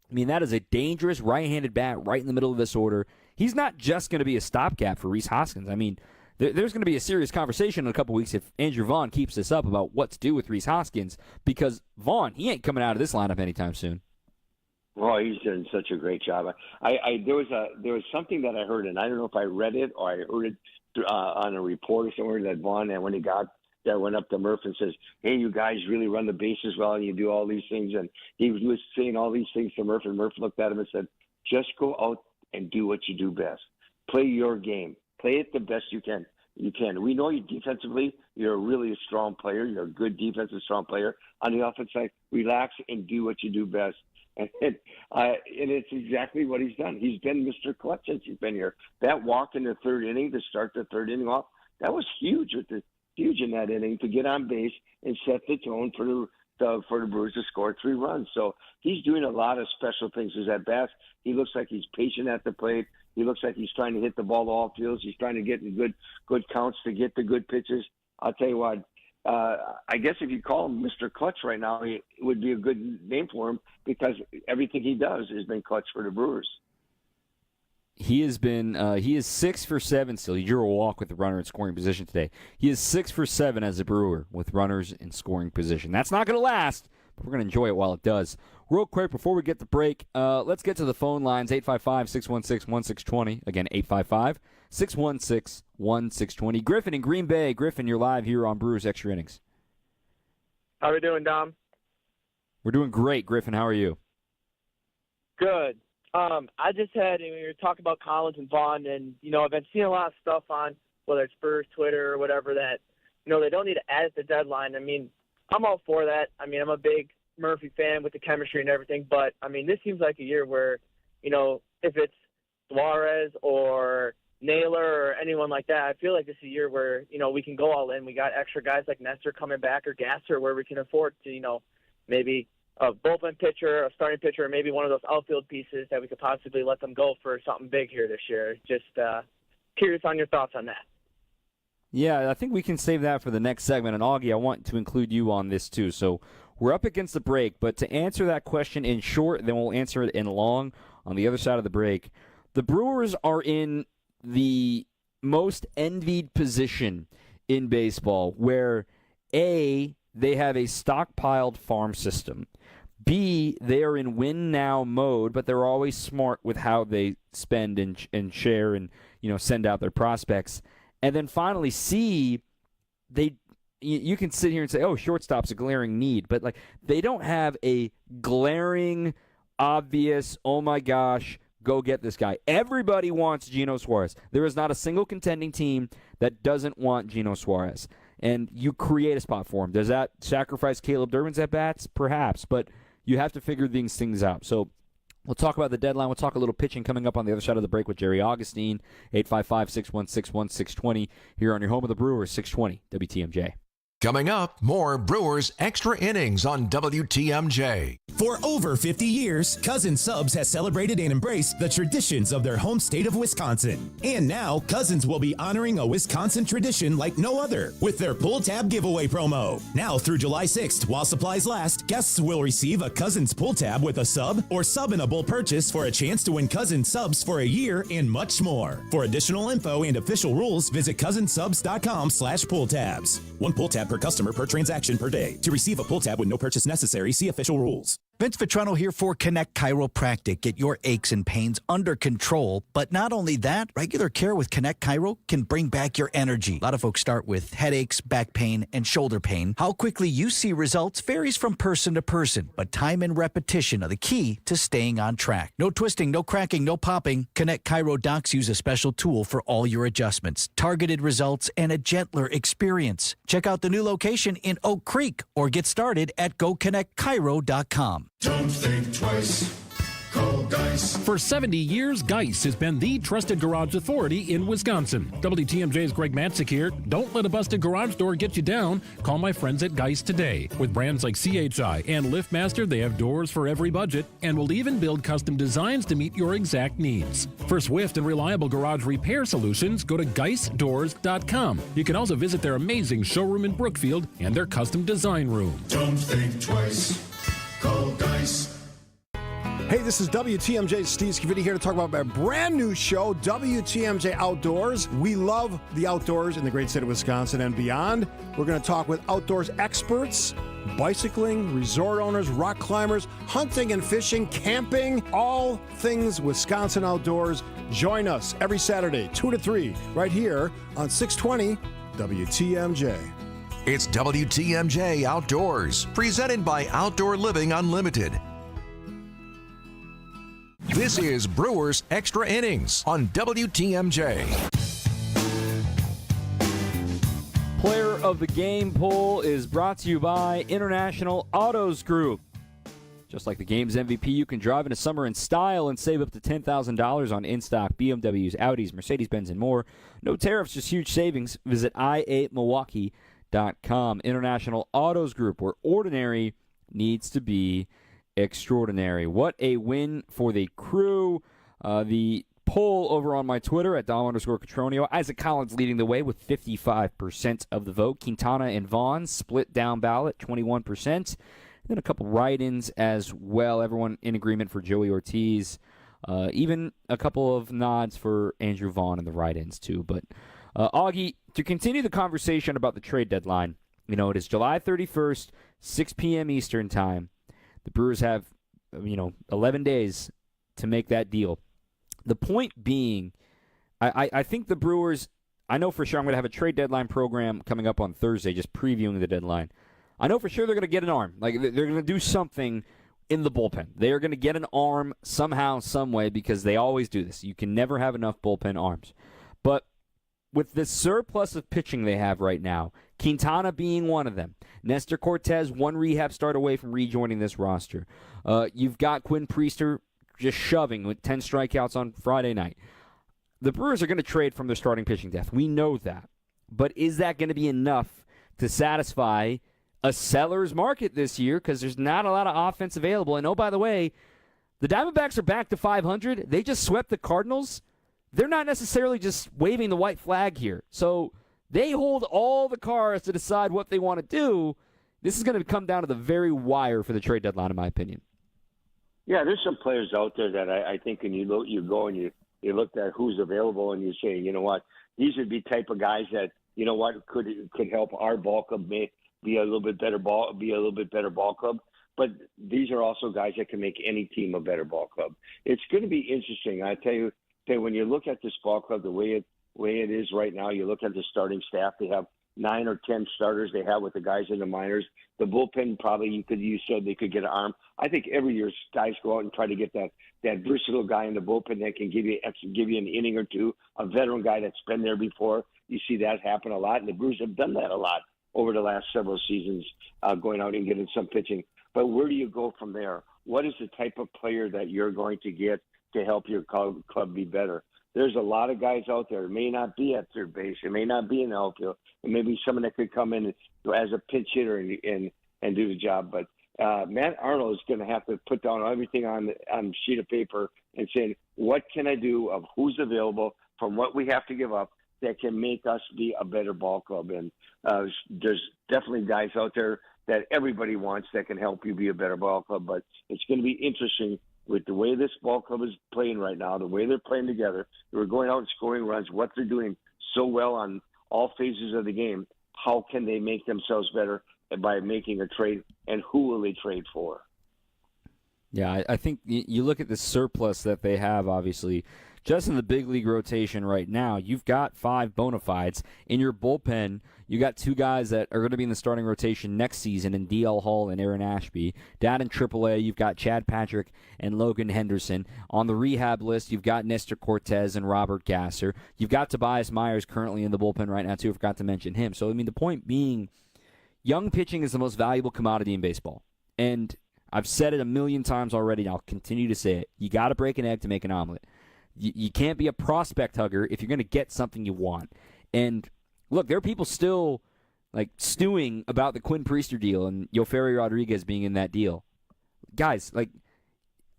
I mean, that is a dangerous right-handed bat right in the middle of this order. He's not just going to be a stopgap for Rhys Hoskins. I mean, there's going to be a serious conversation in a couple weeks if Andrew Vaughn keeps this up about what to do with Rhys Hoskins, because Vaughn, he ain't coming out of this lineup anytime soon. Well, he's doing such a great job. There was something that I heard, and I don't know if I read it or I heard it on a report or somewhere, that Vaughn, and when he got there, went up to Murph and says, "Hey, you guys really run the bases well, and you do all these things." And he was saying all these things to Murph, and Murph looked at him and said, "Just go out and do what you do best. Play your game. Play it the best you can. We know you defensively. You're a really strong player. You're a good defensive strong player. On the offense side, relax and do what you do best." And it's exactly what he's done. He's been Mr. Clutch since he's been here. That walk in the third inning to start the third inning off, that was huge in that inning to get on base and set the tone for the Brewers to score 3 runs. So he's doing a lot of special things. As at bats, he looks like he's patient at the plate. He looks like he's trying to hit the ball to all fields. He's trying to get in good counts to get the good pitches. I'll tell you what, I guess if you call him Mr. Clutch right now, it would be a good name for him because everything he does has been clutch for the Brewers. He is 6 for 7 still. He drew a walk with the runner in scoring position today. He is 6 for 7 as a Brewer with runners in scoring position. That's not going to last, but we're going to enjoy it while it does. Real quick, before we get the break, let's get to the phone lines, 855-616-1620. Again, 855-616-1620. Griffin in Green Bay. Griffin, you're live here on Brewers Extra Innings. How are we doing, Dom? We're doing great, Griffin. How are you? Good. I just had, we were talking about Collins and Vaughn, and, I've been seeing a lot of stuff on, whether it's Spurs, Twitter, or whatever, that, they don't need to add at the deadline. I mean, I'm all for that. I mean, I'm a big Murphy fan with the chemistry and everything, but, I mean, this seems like a year where, if it's Suarez or Naylor or anyone like that, I feel like this is a year where, we can go all in. We got extra guys like Nestor coming back or Gasser where we can afford to, maybe a bullpen pitcher, a starting pitcher, or maybe one of those outfield pieces that we could possibly let them go for something big here this year. Just curious on your thoughts on that. Yeah, I think we can save that for the next segment. And, Augie, I want to include you on this, too. So we're up against the break, but to answer that question in short, then we'll answer it in long on the other side of the break. The Brewers are in the most envied position in baseball where, A, they have a stockpiled farm system. B, they are in win-now mode, but they're always smart with how they spend and share and, send out their prospects. And then finally, C, you can sit here and say, oh, shortstop's a glaring need. But, they don't have a glaring, obvious, oh, my gosh, go get this guy. Everybody wants Geno Suarez. There is not a single contending team that doesn't want Geno Suarez. And you create a spot for him. Does that sacrifice Caleb Durbin's at-bats? Perhaps. But you have to figure these things out. So we'll talk about the deadline. We'll talk a little pitching coming up on the other side of the break with Jerry Augustine, 855-616-1620, here on your home of the Brewers, 620 WTMJ. Coming up, more Brewers Extra Innings on WTMJ. For over 50 years, Cousins Subs has celebrated and embraced the traditions of their home state of Wisconsin. And now, Cousins will be honoring a Wisconsin tradition like no other with their pull tab giveaway promo. Now through July 6th, while supplies last, guests will receive a Cousins pull tab with a sub or sub-inable purchase for a chance to win Cousins Subs for a year and much more. For additional info and official rules, visit cousinsubs.com/pull-tabs. One pull tab per customer per transaction per day. To receive a pull tab with no purchase necessary, see official rules. Vince Vitrano here for Connect Chiropractic. Get your aches and pains under control. But not only that, regular care with Connect Chiro can bring back your energy. A lot of folks start with headaches, back pain, and shoulder pain. How quickly you see results varies from person to person, but time and repetition are the key to staying on track. No twisting, no cracking, no popping. Connect Chiro docs use a special tool for all your adjustments, targeted results, and a gentler experience. Check out the new location in Oak Creek or get started at GoConnectChiro.com. Don't think twice. Call Geis. For 70 years, Geis has been the trusted garage authority in Wisconsin. WTMJ's Greg Matzik here. Don't let a busted garage door get you down. Call my friends at Geis today. With brands like CHI and LiftMaster, they have doors for every budget and will even build custom designs to meet your exact needs. For swift and reliable garage repair solutions, go to GeisDoors.com. You can also visit their amazing showroom in Brookfield and their custom design room. Don't think twice. Call Geis. Hey, this is WTMJ's Steve Scavini here to talk about my brand new show, WTMJ Outdoors. We love the outdoors in the great state of Wisconsin and beyond. We're going to talk with outdoors experts, bicycling, resort owners, rock climbers, hunting and fishing, camping, all things Wisconsin outdoors. Join us every Saturday, 2 to 3, right here on 620 WTMJ. It's WTMJ Outdoors, presented by Outdoor Living Unlimited. This is Brewers Extra Innings on WTMJ. Player of the Game poll is brought to you by International Autos Group. Just like the game's MVP, you can drive into summer in style and save up to $10,000 on in-stock BMWs, Audis, Mercedes-Benz, and more. No tariffs, just huge savings. Visit i8milwaukee.com. International Autos Group, where ordinary needs to be extraordinary. What a win for the crew. The poll over on my Twitter at Dom_Cotroneo. Isaac Collins leading the way with 55% of the vote. Quintana and Vaughn split down ballot, 21%. And then a couple write-ins as well. Everyone in agreement for Joey Ortiz. Even a couple of nods for Andrew Vaughn in the write-ins too. But Augie, to continue the conversation about the trade deadline, it is July 31st, 6 p.m. Eastern time. The Brewers have, 11 days to make that deal. The point being, I think the Brewers, I know for sure I'm going to have a trade deadline program coming up on Thursday, just previewing the deadline. I know for sure they're going to get an arm. They're going to do something in the bullpen. They are going to get an arm somehow, some way, because they always do this. You can never have enough bullpen arms. But with the surplus of pitching they have right now, Quintana being one of them, Nestor Cortez, one rehab start away from rejoining this roster. You've got Quinn Priester just shoving with 10 strikeouts on Friday night. The Brewers are going to trade from their starting pitching depth. We know that. But is that going to be enough to satisfy a seller's market this year? Because there's not a lot of offense available. And, oh, by the way, the Diamondbacks are back to 500. They just swept the Cardinals. They're not necessarily just waving the white flag here. So they hold all the cards to decide what they want to do. This is going to come down to the very wire for the trade deadline, in my opinion. Yeah, there's some players out there that I think when you go and you look at who's available and you say, you know what, these would be type of guys that, you know what, could help our ball club be a little bit better ball club. But these are also guys that can make any team a better ball club. It's going to be interesting. I tell you, when you look at this ball club, the way way it is right now. You look at the starting staff; they have 9 or 10 starters they have with the guys in the minors. The bullpen probably you said they could get an arm. I think every year guys go out and try to get that versatile guy in the bullpen that can give you an inning or two, a veteran guy that's been there before. You see that happen a lot, and the Brewers have done that a lot over the last several seasons, going out and getting some pitching. But where do you go from there? What is the type of player that you're going to get to help your club be better? There's a lot of guys out there. It may not be at third base. It may not be in the outfield. It may be someone that could come in as a pinch hitter and do the job. But Matt Arnold is going to have to put down everything on a sheet of paper and say, what can I do of who's available from what we have to give up that can make us be a better ball club? And there's definitely guys out there that everybody wants that can help you be a better ball club. But it's going to be interesting with the way this ball club is playing right now, the way they're playing together. They're going out and scoring runs, what they're doing so well on all phases of the game. How can they make themselves better by making a trade, and who will they trade for? Yeah, I think you look at the surplus that they have, obviously, just in the big league rotation right now. You've got 5 bona fides. In your bullpen, you got 2 guys that are going to be in the starting rotation next season in DL Hall and Aaron Ashby. Down in AAA, you've got Chad Patrick and Logan Henderson. On the rehab list, you've got Nestor Cortez and Robert Gasser. You've got Tobias Myers currently in the bullpen right now, too. I forgot to mention him. So, I mean, the point being, young pitching is the most valuable commodity in baseball. And I've said it a million times already, and I'll continue to say it. You got to break an egg to make an omelet. You can't be a prospect hugger if you're going to get something you want. And look, there are people still like stewing about the Quinn Priester deal and Yoferi Rodriguez being in that deal. Guys, like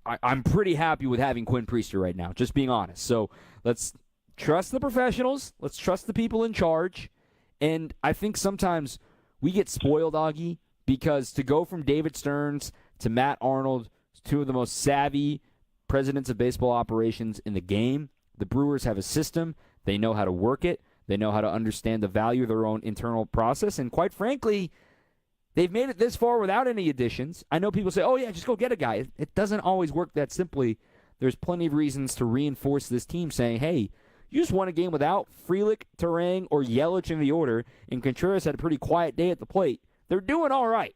I'm pretty happy with having Quinn Priester right now, just being honest. So let's trust the professionals. Let's trust the people in charge. And I think sometimes we get spoiled, Augie, because to go from David Stearns to Matt Arnold, 2 of the most savvy presidents of baseball operations in the game. The Brewers have a system. They know how to work it. They know how to understand the value of their own internal process. And quite frankly, they've made it this far without any additions. I know people say, oh, yeah, just go get a guy. It doesn't always work that simply. There's plenty of reasons to reinforce this team saying, hey, you just won a game without Frelick, Terang, or Yelich in the order, and Contreras had a pretty quiet day at the plate. They're doing all right.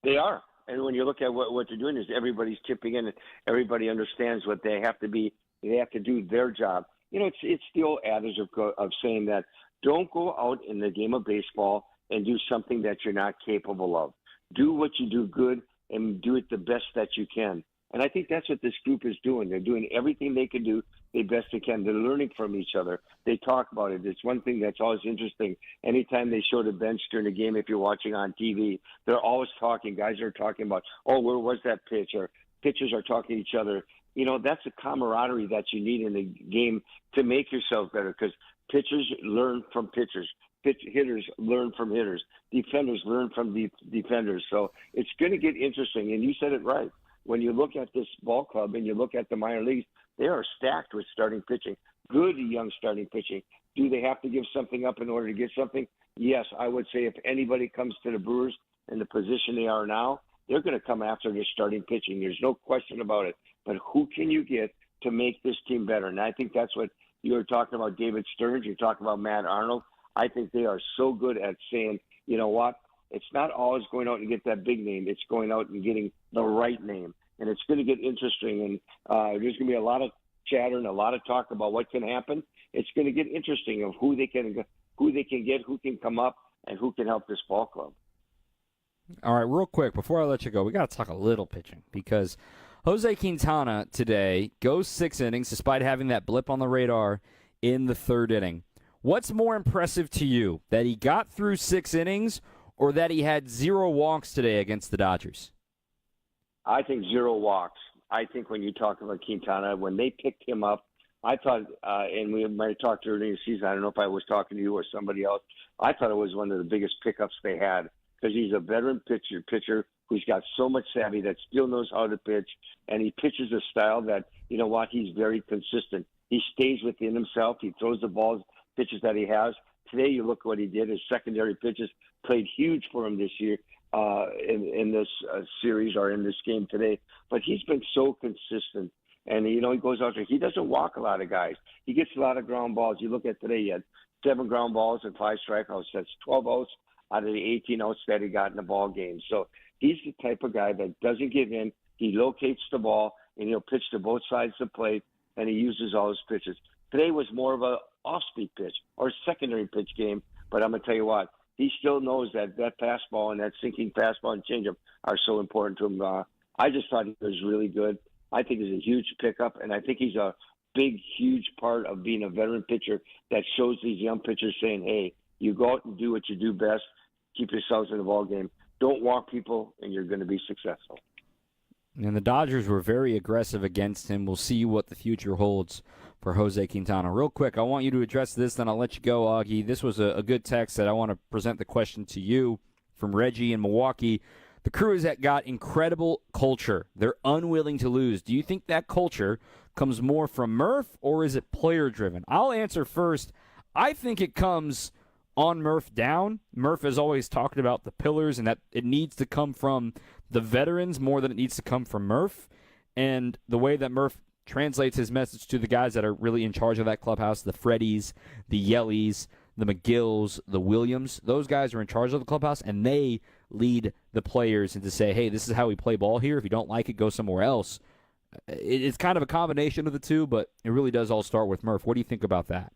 They are. And when you look at what they're doing is everybody's chipping in and everybody understands what they have to be. They have to do their job. You know, it's the old adage of saying that don't go out in the game of baseball and do something that you're not capable of. Do what you do good and do it the best that you can. And I think that's what this group is doing. They're doing everything they can do the best they can. They're learning from each other. They talk about it. It's one thing that's always interesting. Anytime they show the bench during the game, if you're watching on TV, they're always talking. Guys are talking about, oh, where was that pitch? Or pitchers are talking to each other. You know, that's the camaraderie that you need in the game to make yourself better, because pitchers learn from pitchers. Hitters learn from hitters. Defenders learn from defenders. So it's going to get interesting. And you said it right. When you look at this ball club and you look at the minor leagues, they are stacked with starting pitching, good young starting pitching. Do they have to give something up in order to get something? Yes, I would say if anybody comes to the Brewers in the position they are now, they're going to come after their starting pitching. There's no question about it. But who can you get to make this team better? And I think that's what you were talking about, David Stearns. You're talking about Matt Arnold. I think they are so good at saying, you know what? It's not always going out and get that big name. It's going out and getting the right name. And it's going to get interesting. And there's going to be a lot of chatter and a lot of talk about what can happen. It's going to get interesting of who they can get, who can come up, and who can help this ball club. All right, real quick, before I let you go, we got to talk a little pitching, because Jose Quintana today goes 6 innings despite having that blip on the radar in the 3rd inning. What's more impressive to you, that he got through 6 innings or that he had 0 walks today against the Dodgers? I think 0 walks. I think when you talk about Quintana, when they picked him up, I thought, and we might have talked earlier in the season, I don't know if I was talking to you or somebody else, I thought it was one of the biggest pickups they had, because he's a veteran pitcher who's got so much savvy, that still knows how to pitch, and he pitches a style that, you know what, he's very consistent. He stays within himself. He throws the balls, pitches that he has. Today, you look what he did. His secondary pitches played huge for him this year in this series, or in this game today. But he's been so consistent. And, he goes out there. He doesn't walk a lot of guys. He gets a lot of ground balls. You look at today, he had 7 ground balls and 5 strikeouts. That's 12 outs out of the 18 outs that he got in the ball game. So he's the type of guy that doesn't give in. He locates the ball, and he'll pitch to both sides of the plate, and he uses all his pitches. Today was more of a off-speed pitch or secondary pitch game, but I'm going to tell you what, he still knows that fastball and that sinking fastball and changeup are so important to him. I just thought he was really good. I think he's a huge pickup, and I think he's a big, huge part of being a veteran pitcher that shows these young pitchers saying, hey, you go out and do what you do best, keep yourselves in the ball game. Don't walk people, and you're going to be successful. And the Dodgers were very aggressive against him. We'll see what the future holds for Jose Quintana. Real quick, I want you to address this, then I'll let you go, Augie. This was a good text that I want to present the question to you from Reggie in Milwaukee. The Brewers that got incredible culture. They're unwilling to lose. Do you think that culture comes more from Murph, or is it player-driven? I'll answer first. I think it comes on Murph down. Murph has always talked about the pillars and that it needs to come from the veterans more than it needs to come from Murph. And the way that Murph translates his message to the guys that are really in charge of that clubhouse, the Freddies, the Yellies, the McGills, the Williams, those guys are in charge of the clubhouse, and they lead the players and to say, hey, this is how we play ball here. If you don't like it, go somewhere else. It's kind of a combination of the two, but it really does all start with Murph. What do you think about that?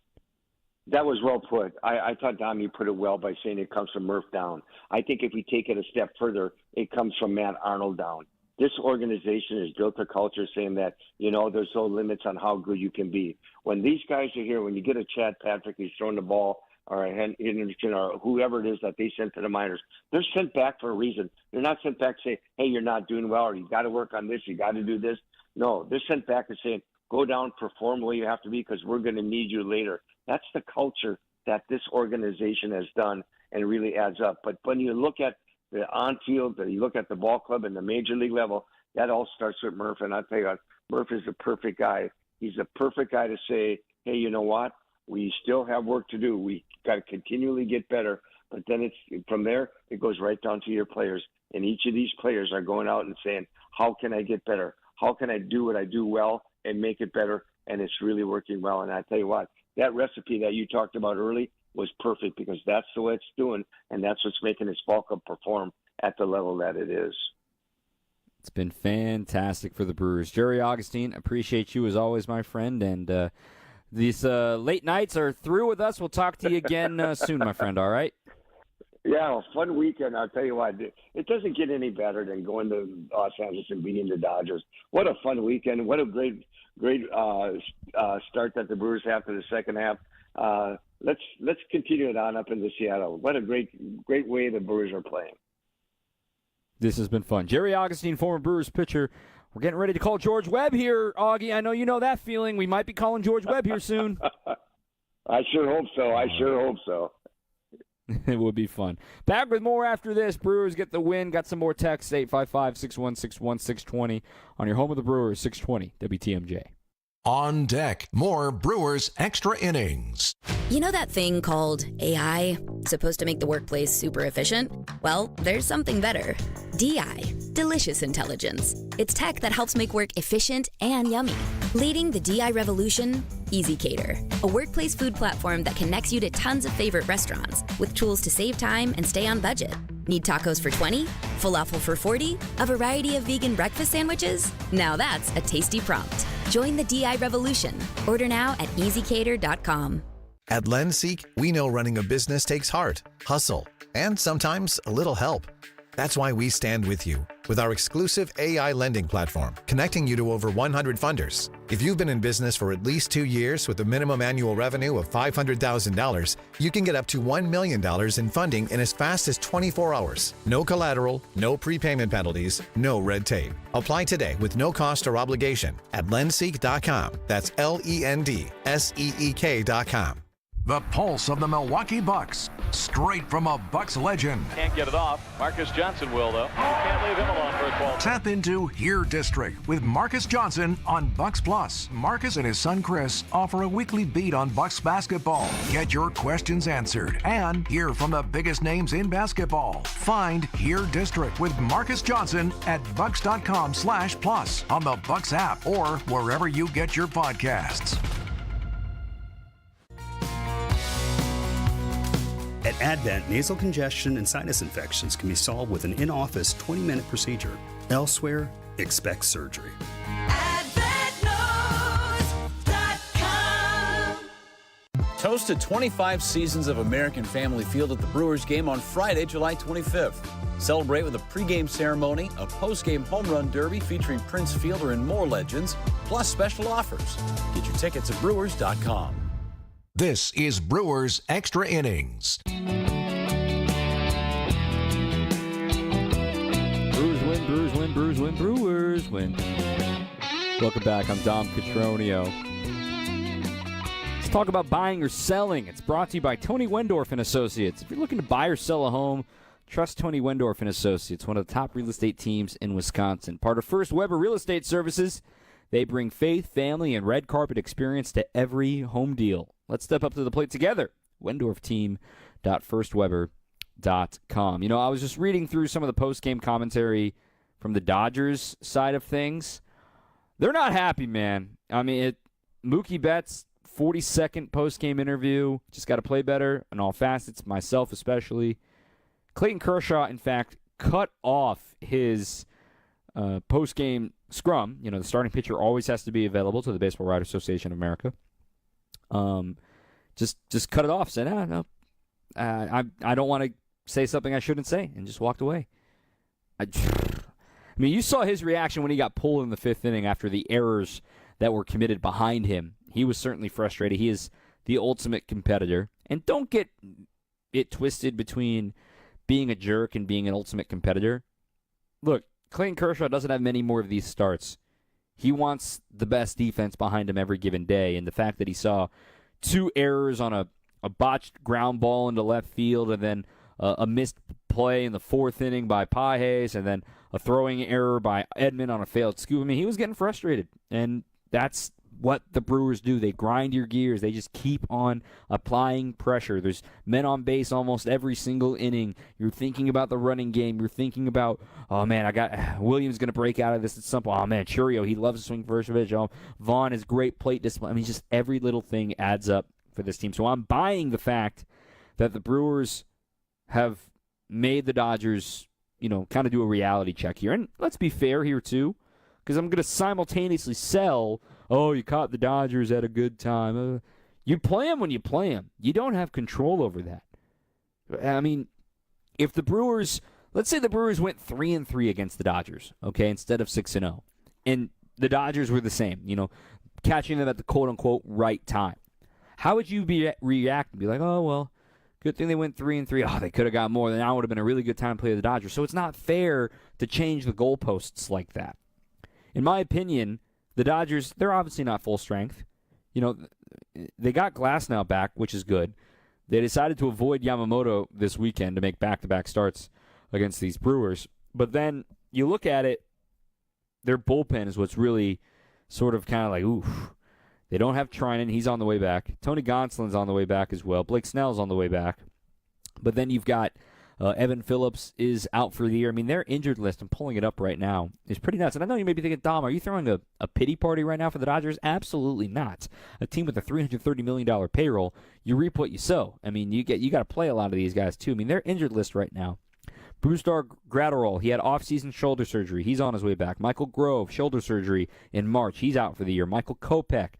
That was well put. I thought, Dom, you put it well by saying it comes from Murph down. I think if we take it a step further, it comes from Matt Arnold down. This organization has built a culture saying that, there's no limits on how good you can be. When these guys are here, when you get a Chad Patrick who's throwing the ball, or a Henderson, or whoever it is that they sent to the minors, they're sent back for a reason. They're not sent back to say, hey, you're not doing well, or you got to work on this, you got to do this. No, they're sent back and saying, go down, perform where you have to be because we're going to need you later. That's the culture that this organization has done and really adds up. But when you look at the on-field, you look at the ball club and the major league level, that all starts with Murph. And I'll tell you what, Murph is the perfect guy. He's the perfect guy to say, hey, you know what? We still have work to do. We got to continually get better. But then it's from there, it goes right down to your players. And each of these players are going out and saying, how can I get better? How can I do what I do well and make it better? And it's really working well. And I tell you what, that recipe that you talked about early was perfect because that's the way it's doing, and that's what's making this ball club perform at the level that it is. It's been fantastic for the Brewers. Jerry Augustine, appreciate you as always, my friend. And these late nights are through with us. We'll talk to you again soon, my friend, all right? Yeah, a fun weekend. I'll tell you what, it doesn't get any better than going to Los Angeles and beating the Dodgers. What a fun weekend. What a great start that the Brewers have to the second half. Let's continue it on up into Seattle. What a great way the Brewers are playing. This has been fun. Jerry Augustine, former Brewers pitcher. We're getting ready to call George Webb here, Augie. I know you know that feeling. We might be calling George Webb here soon. I sure hope so. It would be fun. Back with more after this. Brewers get the win. Got some more texts, 855-616-1620 on your home of the Brewers, 620 WTMJ. On deck, more Brewers Extra Innings. You know that thing called AI? Supposed to make the workplace super efficient? Well, there's something better. DI, Delicious Intelligence. It's tech that helps make work efficient and yummy. Leading the DI revolution, Easy Cater, a workplace food platform that connects you to tons of favorite restaurants with tools to save time and stay on budget. Need tacos for 20? Falafel for 40? A variety of vegan breakfast sandwiches? Now that's a tasty prompt. Join the DI revolution. Order now at easycater.com. At LendSeek, we know running a business takes heart, hustle, and sometimes a little help. That's why we stand with you with our exclusive AI lending platform, connecting you to over 100 funders. If you've been in business for at least 2 years with a minimum annual revenue of $500,000, you can get up to $1 million in funding in as fast as 24 hours. No collateral, no prepayment penalties, no red tape. Apply today with no cost or obligation at lendseek.com. That's LENDSEEK.com. The pulse of the Milwaukee Bucks, straight from a Bucks legend. Can't get it off. Marcus Johnson will, though. You can't leave him alone for a 12. Tap into Here District with Marcus Johnson on Bucks Plus. Marcus and his son Chris offer a weekly beat on Bucks basketball. Get your questions answered and hear from the biggest names in basketball. Find Here District with Marcus Johnson at bucks.com/plus on the Bucks app or wherever you get your podcasts. At Advent, nasal congestion and sinus infections can be solved with an in-office 20-minute procedure. Elsewhere, expect surgery. Toasted 25 seasons of American Family Field at the Brewers game on Friday, July 25th. Celebrate with a pregame ceremony, a postgame home run derby featuring Prince Fielder and more legends, plus special offers. Get your tickets at brewers.com. This is Brewers Extra Innings. Brewers win, Brewers win, Brewers win, Brewers win. Welcome back. I'm Dom Cotroneo. Let's talk about buying or selling. It's brought to you by Tony Wendorf and Associates. If you're looking to buy or sell a home, trust Tony Wendorf and Associates, one of the top real estate teams in Wisconsin. Part of First Weber Real Estate Services. They bring faith, family, and red carpet experience to every home deal. Let's step up to the plate together. WendorfTeam.firstweber.com. You know, I was just reading through some of the post-game commentary from the Dodgers side of things. They're not happy, man. I mean, Mookie Betts, 42nd post-game interview. Just got to play better in all facets, myself especially. Clayton Kershaw, in fact, cut off his post-game scrum. You know, the starting pitcher always has to be available to the Baseball Writers Association of America. Just cut it off. Said, no, I don't want to say something I shouldn't say, and just walked away. I mean, you saw his reaction when he got pulled in the fifth inning after the errors that were committed behind him. He was certainly frustrated. He is the ultimate competitor. And don't get it twisted between being a jerk and being an ultimate competitor. Look, Clayton Kershaw doesn't have many more of these starts. He wants the best defense behind him every given day, and the fact that he saw 2 errors on a botched ground ball into left field and then a missed play in the 4th inning by Pages and then a throwing error by Edman on a failed scoop. I mean, he was getting frustrated, and that's what the Brewers do. They grind your gears. They just keep on applying pressure. There's men on base almost every single inning. You're thinking about the running game. You're thinking about, oh, man, I got Williams going to break out of this at some point. Oh, man, Churio, he loves to swing first pitch. Oh, Vaughn is great plate discipline. I mean, just every little thing adds up for this team. So I'm buying the fact that the Brewers have made the Dodgers, you know, kind of do a reality check here. And let's be fair here, too, because I'm going to simultaneously sell, oh, you caught the Dodgers at a good time. You play them when you play them. You don't have control over that. I mean, if the Brewers, let's say the Brewers went 3-3 against the Dodgers, okay, instead of 6-0, and the Dodgers were the same, you know, catching them at the quote-unquote right time. How would you react and be like, oh, well, good thing they went 3-3. Oh, they could have got more. Then now would have been a really good time to play the Dodgers. So it's not fair to change the goalposts like that. In my opinion, the Dodgers, they're obviously not full strength. You know, they got Glasnow back, which is good. They decided to avoid Yamamoto this weekend to make back-to-back starts against these Brewers. But then you look at it, their bullpen is what's really sort of kind of like, oof. They don't have Trinan. He's on the way back. Tony Gonsolin's on the way back as well. Blake Snell's on the way back. But then you've got Evan Phillips is out for the year. I mean, their injured list, I'm pulling it up right now, is pretty nuts. And I know you may be thinking, Dom, are you throwing a pity party right now for the Dodgers? Absolutely not. A team with a $330 million payroll, you reap what you sow. I mean, you got to play a lot of these guys, too. I mean, their injured list right now. Brusdar Graterol, he had off-season shoulder surgery. He's on his way back. Michael Grove, shoulder surgery in March. He's out for the year. Michael Kopech,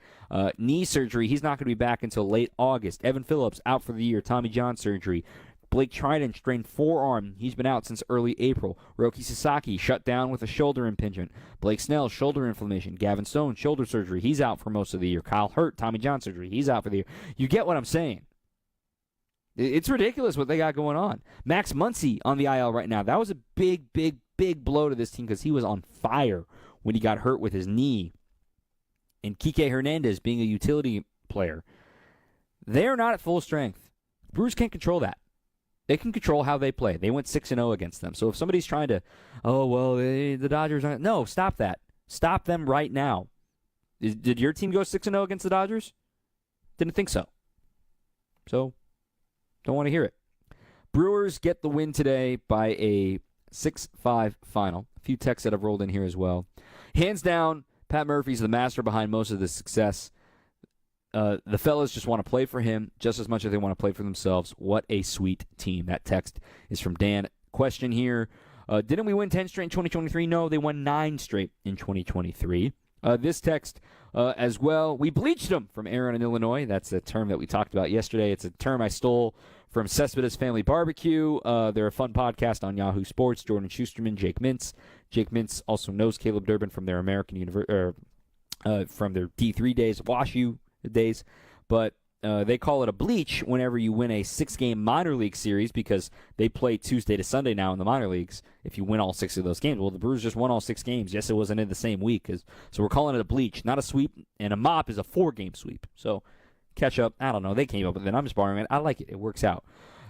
knee surgery. He's not going to be back until late August. Evan Phillips, out for the year. Tommy John surgery. Blake Trinan, strained forearm. He's been out since early April. Roki Sasaki, shut down with a shoulder impingement. Blake Snell, shoulder inflammation. Gavin Stone, shoulder surgery. He's out for most of the year. Kyle Hurt, Tommy John surgery. He's out for the year. You get what I'm saying. It's ridiculous what they got going on. Max Muncy on the IL right now. That was a big, big, big blow to this team because he was on fire when he got hurt with his knee. And Kike Hernandez being a utility player. They are not at full strength. Brewers can't control that. They can control how they play. They went 6-0 against them. So if somebody's trying to, the Dodgers aren't. No, stop that. Stop them right now. Did your team go 6-0 against the Dodgers? Didn't think so. So, don't want to hear it. Brewers get the win today by a 6-5 final. A few texts that have rolled in here as well. Hands down, Pat Murphy's the master behind most of the success. The fellas just want to play for him just as much as they want to play for themselves. What a sweet team. That text is from Dan. Question here. Didn't we win 10 straight in 2023? No, they won 9 straight in 2023. This text as well. We bleached them from Aaron in Illinois. That's a term that we talked about yesterday. It's a term I stole from Cespedes Family Barbecue. They're a fun podcast on Yahoo Sports. Jordan Schusterman, Jake Mintz. Jake Mintz also knows Caleb Durbin from their from their D3 days, WashU days. But they call it a bleach whenever you win a 6-game minor league series because they play Tuesday to Sunday now in the minor leagues if you win all 6 of those games. Well, the Brewers just won all 6 games. Yes, it wasn't in the same week. So we're calling it a bleach, not a sweep. And a mop is a 4-game sweep. So catch up. I don't know. They came up with it. I'm just borrowing it. I like it. It works out.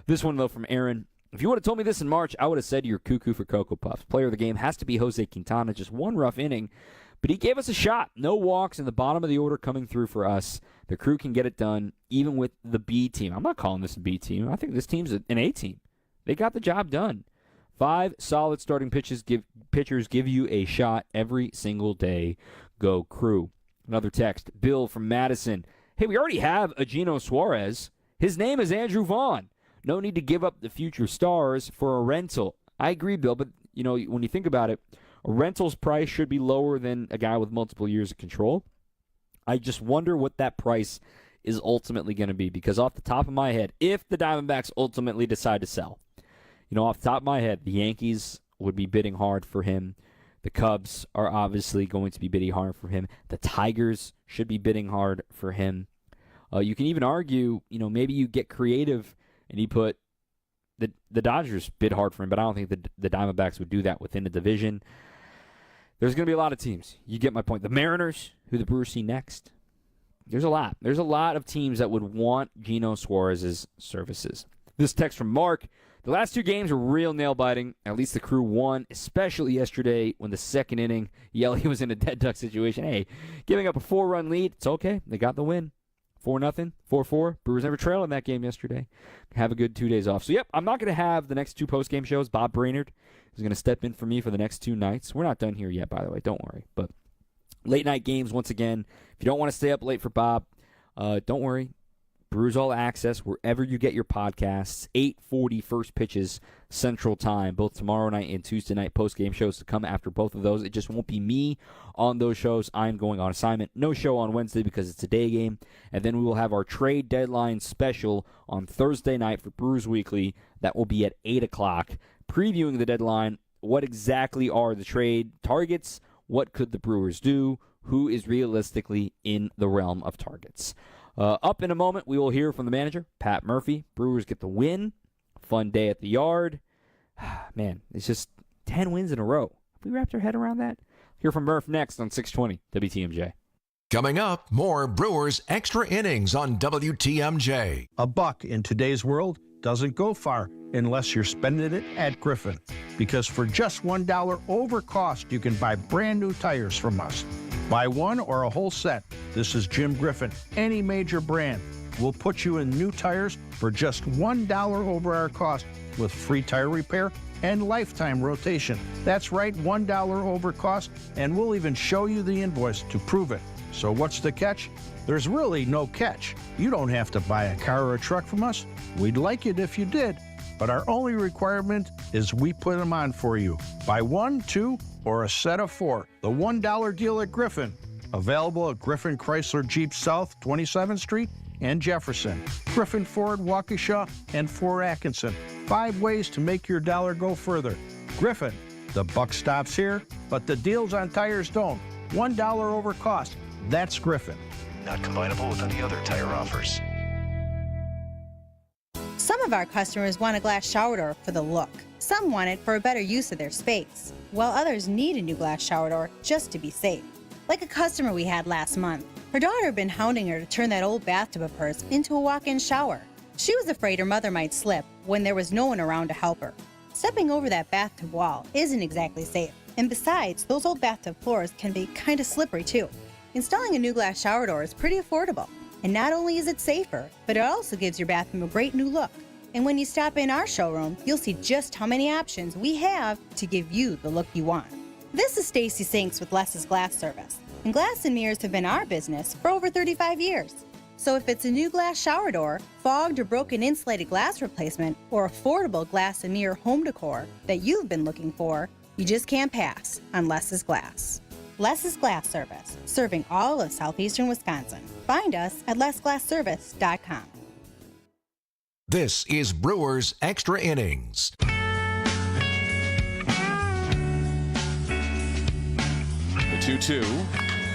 This one, though, from Aaron. If you would have told me this in March, I would have said you're cuckoo for Cocoa Puffs. Player of the game has to be Jose Quintana. Just one rough inning. But he gave us a shot. No walks in the bottom of the order coming through for us. The crew can get it done, even with the B team. I'm not calling this a B team. I think this team's an A team. They got the job done. 5 solid starting pitchers give you a shot every single day. Go crew. Another text. Bill from Madison. Hey, we already have a Gino Suarez. His name is Andrew Vaughn. No need to give up the future stars for a rental. I agree, Bill, but when you think about it, a rental's price should be lower than a guy with multiple years of control. I just wonder what that price is ultimately going to be because off the top of my head, if the Diamondbacks ultimately decide to sell, off the top of my head, the Yankees would be bidding hard for him. The Cubs are obviously going to be bidding hard for him. The Tigers should be bidding hard for him. You can even argue, maybe you get creative and you put the Dodgers bid hard for him, but I don't think the Diamondbacks would do that within the division. There's going to be a lot of teams. You get my point. The Mariners, who the Brewers see next. There's a lot. There's a lot of teams that would want Gino Suarez's services. This text from Mark. The last 2 games were real nail-biting. At least the crew won, especially yesterday when the second inning, Yelly was in a dead duck situation. Hey, giving up a 4-run lead, it's okay. They got the win. 4-0, 4-4. Brewers never trailed in that game yesterday. Have a good 2 days off. So, yep, I'm not going to have the next 2 post-game shows. Bob Brainerd is going to step in for me for the next 2 nights. We're not done here yet, by the way. Don't worry. But late-night games, once again. If you don't want to stay up late for Bob, don't worry. Brewers All Access, wherever you get your podcasts. 8:40 first pitches Central Time, both tomorrow night and Tuesday night post-game shows to come after both of those. It just won't be me on those shows. I'm going on assignment. No show on Wednesday because it's a day game. And then we will have our trade deadline special on Thursday night for Brewers Weekly. That will be at 8 o'clock. Previewing the deadline, what exactly are the trade targets? What could the Brewers do? Who is realistically in the realm of targets? Up in a moment, we will hear from the manager, Pat Murphy. Brewers get the win. Fun day at the yard. Man, it's just 10 wins in a row. Have we wrapped our head around that? Hear from Murph next on 620 WTMJ. Coming up, more Brewers Extra Innings on WTMJ. A buck in today's world doesn't go far unless you're spending it at Griffin. Because for just $1 over cost, you can buy brand new tires from us. Buy one or a whole set. This is Jim Griffin. Any major brand. We'll put you in new tires for just $1 over our cost with free tire repair and lifetime rotation. That's right, $1 over cost, and we'll even show you the invoice to prove it. So what's the catch? There's really no catch. You don't have to buy a car or a truck from us. We'd like it if you did, but our only requirement is we put them on for you. Buy 1, 2, or a set of 4. The $1 deal at Griffin. Available at Griffin Chrysler Jeep South, 27th Street and Jefferson. Griffin Ford, Waukesha, and Fort Atkinson. 5 ways to make your dollar go further. Griffin, the buck stops here, but the deals on tires don't. $1 over cost. That's Griffin. Not combinable with any other tire offers. Some of our customers want a glass shower door for the look. Some want it for a better use of their space, while others need a new glass shower door just to be safe. Like a customer we had last month. Her daughter had been hounding her to turn that old bathtub of hers into a walk-in shower. She was afraid her mother might slip when there was no one around to help her. Stepping over that bathtub wall isn't exactly safe, and besides, those old bathtub floors can be kind of slippery too. Installing a new glass shower door is pretty affordable, and not only is it safer, but it also gives your bathroom a great new look. And when you stop in our showroom, you'll see just how many options we have to give you the look you want. This is Stacy Sinks with Les's Glass Service, and glass and mirrors have been our business for over 35 years. So if it's a new glass shower door, fogged or broken insulated glass replacement, or affordable glass and mirror home decor that you've been looking for, you just can't pass on Les's Glass. Les's Glass Service, serving all of southeastern Wisconsin. Find us at lesglassservice.com. This is Brewers Extra Innings. The 2-2.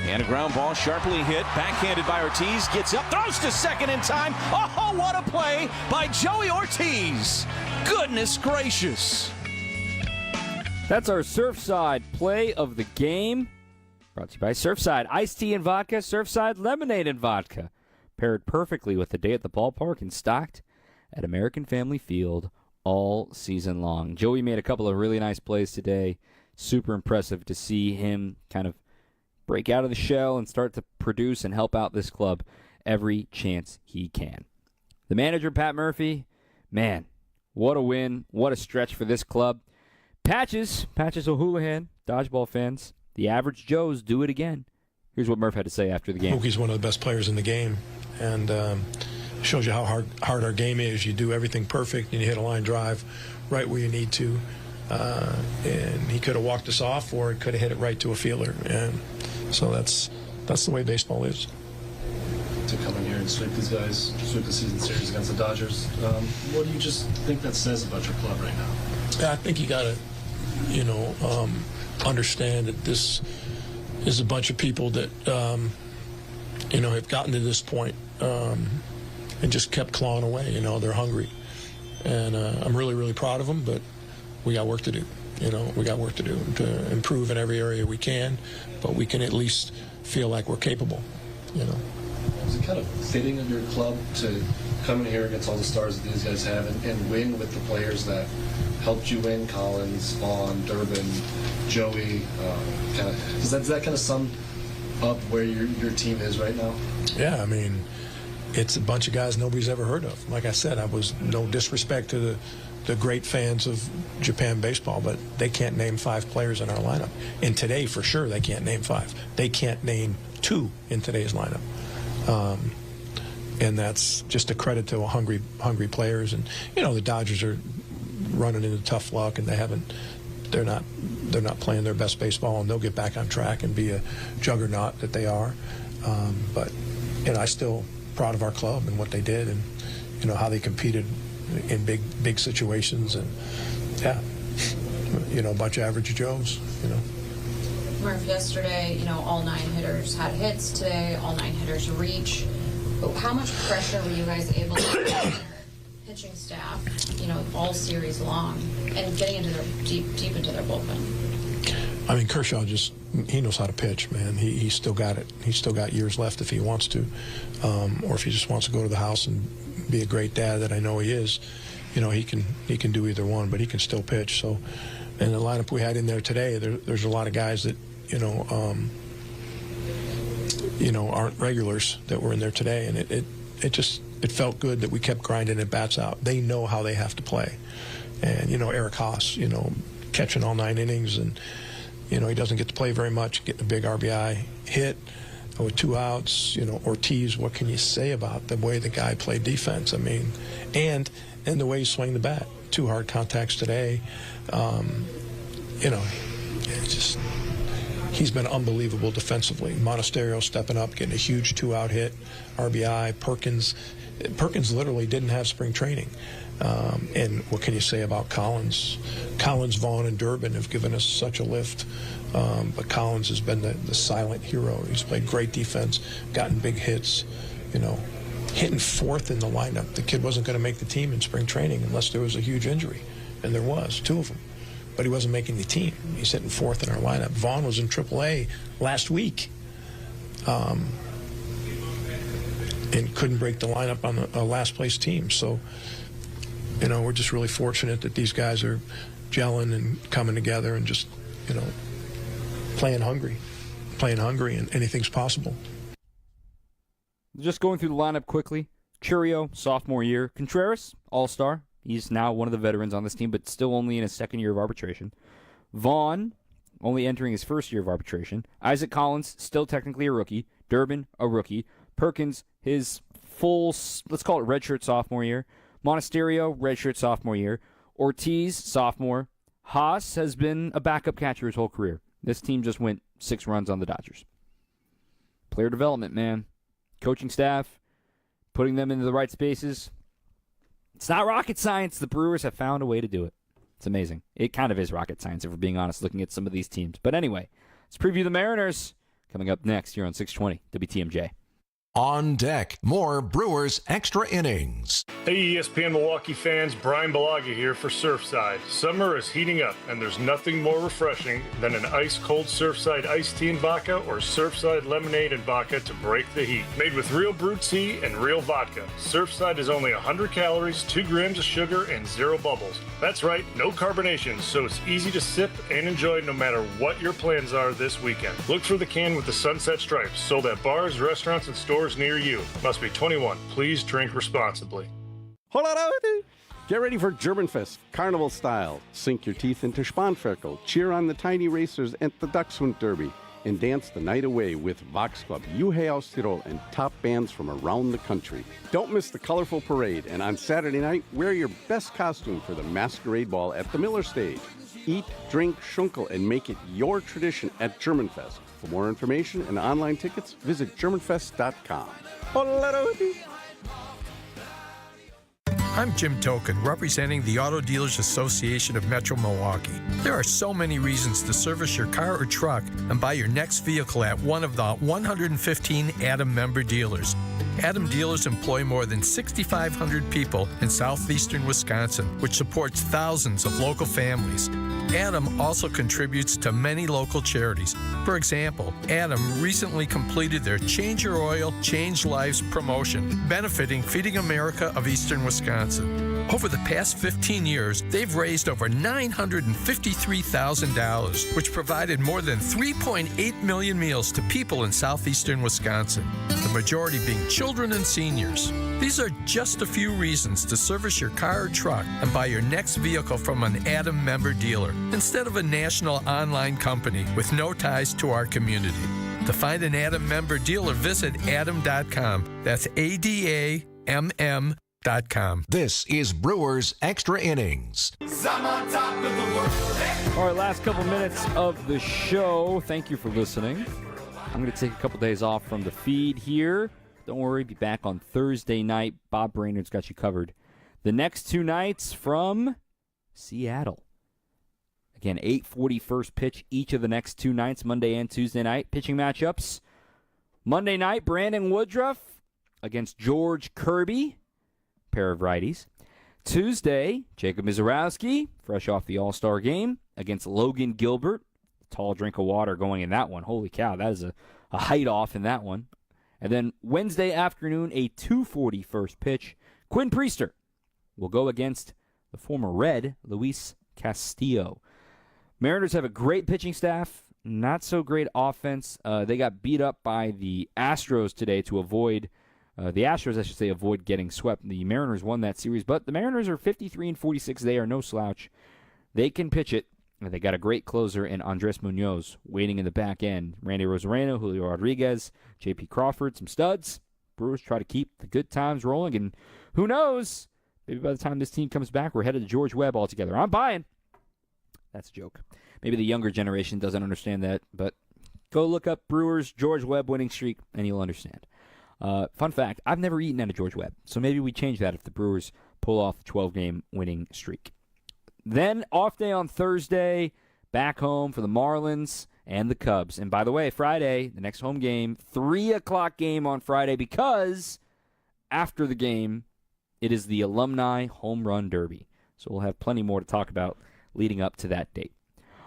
And a ground ball sharply hit, backhanded by Ortiz, gets up, throws to second in time. Oh, what a play by Joey Ortiz. Goodness gracious. That's our Surfside play of the game. Brought to you by Surfside Iced Tea and Vodka, Surfside Lemonade and Vodka. Paired perfectly with the day at the ballpark and stocked at American Family Field all season long. Joey made a couple of really nice plays today. Super impressive to see him kind of break out of the shell and start to produce and help out this club every chance he can. The manager, Pat Murphy, man, what a win. What a stretch for this club. Patches O'Houlihan, dodgeball fans, the average Joes do it again. Here's what Murph had to say after the game. Mookie's one of the best players in the game, and shows you how hard our game is. You do everything perfect, and you hit a line drive right where you need to. And he could have walked us off, or he could have hit it right to a fielder. And so that's the way baseball is. To come in here and sweep these guys, sweep the season series against the Dodgers, what do you just think that says about your club right now? I think you got to, understand that this is a bunch of people that, have gotten to this point and just kept clawing away. They're hungry. And I'm really, really proud of them, but we got work to do. We got work to do to improve in every area we can, but we can at least feel like we're capable, Is it kind of fitting of your club to come in here against all the stars that these guys have and win with the players that helped you win? Collins, Vaughn, Durbin, Joey. Does that kind of sum up where your team is right now? Yeah, I mean, it's a bunch of guys nobody's ever heard of. Like I said, I was no disrespect to the great fans of Japan baseball, but they can't name 5 players in our lineup. And today, for sure, they can't name 5. They can't name 2 in today's lineup. And that's just a credit to hungry players. And the Dodgers are running into tough luck, and they're not playing their best baseball, and they'll get back on track and be a juggernaut that they are. But I'm still proud of our club and what they did, and how they competed in big situations, and a bunch of average Joes. Murph, yesterday, all 9 hitters had hits today, all 9 hitters reach. But how much pressure were you guys able to put on the pitching staff, all series long, and getting into their deep into their bullpen? I mean, Kershaw he knows how to pitch, man. He's still got it. He's still got years left if he wants to, or if he just wants to go to the house and be a great dad that I know he is. He can do either one, but he can still pitch. So, in the lineup we had in there today, there's a lot of guys that aren't regulars that were in there today, and it felt good that we kept grinding at bats out. They know how they have to play, and Eric Haas, catching all 9 innings, and he doesn't get to play very much, getting a big RBI hit with 2 outs. Ortiz, what can you say about the way the guy played defense? I mean, and the way he swung the bat. 2 hard contacts today. He's been unbelievable defensively. Monasterio stepping up, getting a huge 2-out hit, RBI. Perkins literally didn't have spring training. And what can you say about Collins? Collins, Vaughn, and Durbin have given us such a lift. But Collins has been the silent hero. He's played great defense, gotten big hits, hitting 4th in the lineup. The kid wasn't going to make the team in spring training unless there was a huge injury, and there was 2 of them. But he wasn't making the team. He's hitting 4th in our lineup. Vaughn was in AAA last week. and couldn't break the lineup on a last-place team. So, we're just really fortunate that these guys are gelling and coming together and just, playing hungry, and anything's possible. Just going through the lineup quickly. Cotroneo, sophomore year. Contreras, all-star. He's now one of the veterans on this team, but still only in his second year of arbitration. Vaughn, only entering his first year of arbitration. Isaac Collins, still technically a rookie. Durbin, a rookie. Perkins, his full, let's call it redshirt sophomore year. Monasterio, redshirt sophomore year. Ortiz, sophomore. Haas has been a backup catcher his whole career. This team just went 6 runs on the Dodgers. Player development, man. Coaching staff, putting them into the right spaces. It's not rocket science. The Brewers have found a way to do it. It's amazing. It kind of is rocket science, if we're being honest, looking at some of these teams. But anyway, let's preview the Mariners coming up next here on 620 WTMJ. On deck, more Brewers Extra Innings. Hey, ESPN Milwaukee fans, Brian Balaga here for Surfside. Summer is heating up, and there's nothing more refreshing than an ice-cold Surfside iced tea and vodka or Surfside lemonade and vodka to break the heat. Made with real brewed tea and real vodka, Surfside is only 100 calories, 2 grams of sugar, and 0 bubbles. That's right, no carbonation, so it's easy to sip and enjoy no matter what your plans are this weekend. Look for the can with the sunset stripes, sold at bars, restaurants, and stores near you. Must be 21. Please drink responsibly. Get ready for Germanfest, carnival style. Sink your teeth into Spanferkel, cheer on the tiny racers at the Dachshund Derby, and dance the night away with Vox Club, Juhe aus Tirol, and top bands from around the country. Don't miss the colorful parade, and on Saturday night, wear your best costume for the masquerade ball at the Miller Stage. Eat, drink, schunkel, and make it your tradition at Germanfest. For more information and online tickets, visit Germanfest.com. I'm Jim Token, representing the Auto Dealers Association of Metro Milwaukee. There are so many reasons to service your car or truck and buy your next vehicle at one of the 115 Adam member dealers. Adam dealers employ more than 6,500 people in southeastern Wisconsin, which supports thousands of local families. Adam also contributes to many local charities. For example, Adam recently completed their Change Your Oil, Change Lives promotion, benefiting Feeding America of Eastern Wisconsin. Over the past 15 years, they've raised over $953,000, which provided more than 3.8 million meals to people in southeastern Wisconsin, the majority being children and seniors. These are just a few reasons to service your car or truck and buy your next vehicle from an Adam member dealer instead of a national online company with no ties to our community. To find an Adam member dealer, visit adam.com. That's ADAMM.com. This is Brewers Extra Innings. All right, last couple minutes of the show. Thank you for listening. I'm going to take a couple days off from the feed here. Don't worry, be back on Thursday night. Bob Brainerd's got you covered. The next 2 nights from Seattle. Again, 8:40 first pitch each of the next 2 nights, Monday and Tuesday night. Pitching matchups. Monday night, Brandon Woodruff against George Kirby. Pair of righties. Tuesday, Jacob Mizorowski, fresh off the All-Star game, against Logan Gilbert. Tall drink of water going in that one. Holy cow, that is a height off in that one. And then Wednesday afternoon, a 2:40 first pitch. Quinn Priester will go against the former Red, Luis Castillo. Mariners have a great pitching staff, not so great offense. They got beat up by the Astros today to avoid avoid getting swept. The Mariners won that series, but the Mariners are 53-46. They are no slouch. They can pitch it. They got a great closer in Andres Munoz waiting in the back end. Randy Rosareno, Julio Rodriguez, J.P. Crawford, some studs. Brewers try to keep the good times rolling, and who knows? Maybe by the time this team comes back, we're headed to George Webb altogether. I'm buying. That's a joke. Maybe the younger generation doesn't understand that, but go look up Brewers George Webb winning streak, and you'll understand. Fun fact, I've never eaten at a George Webb, so maybe we change that if the Brewers pull off the 12-game winning streak. Then, off day on Thursday, back home for the Marlins and the Cubs. And by the way, Friday, the next home game, 3 o'clock game on Friday, because after the game, it is the Alumni Home Run Derby. So we'll have plenty more to talk about leading up to that date.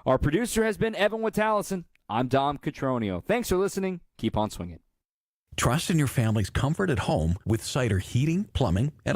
Our producer has been Evan Witalison. I'm Dom Cotroneo. Thanks for listening. Keep on swinging. Trust in your family's comfort at home with Cider Heating, Plumbing, and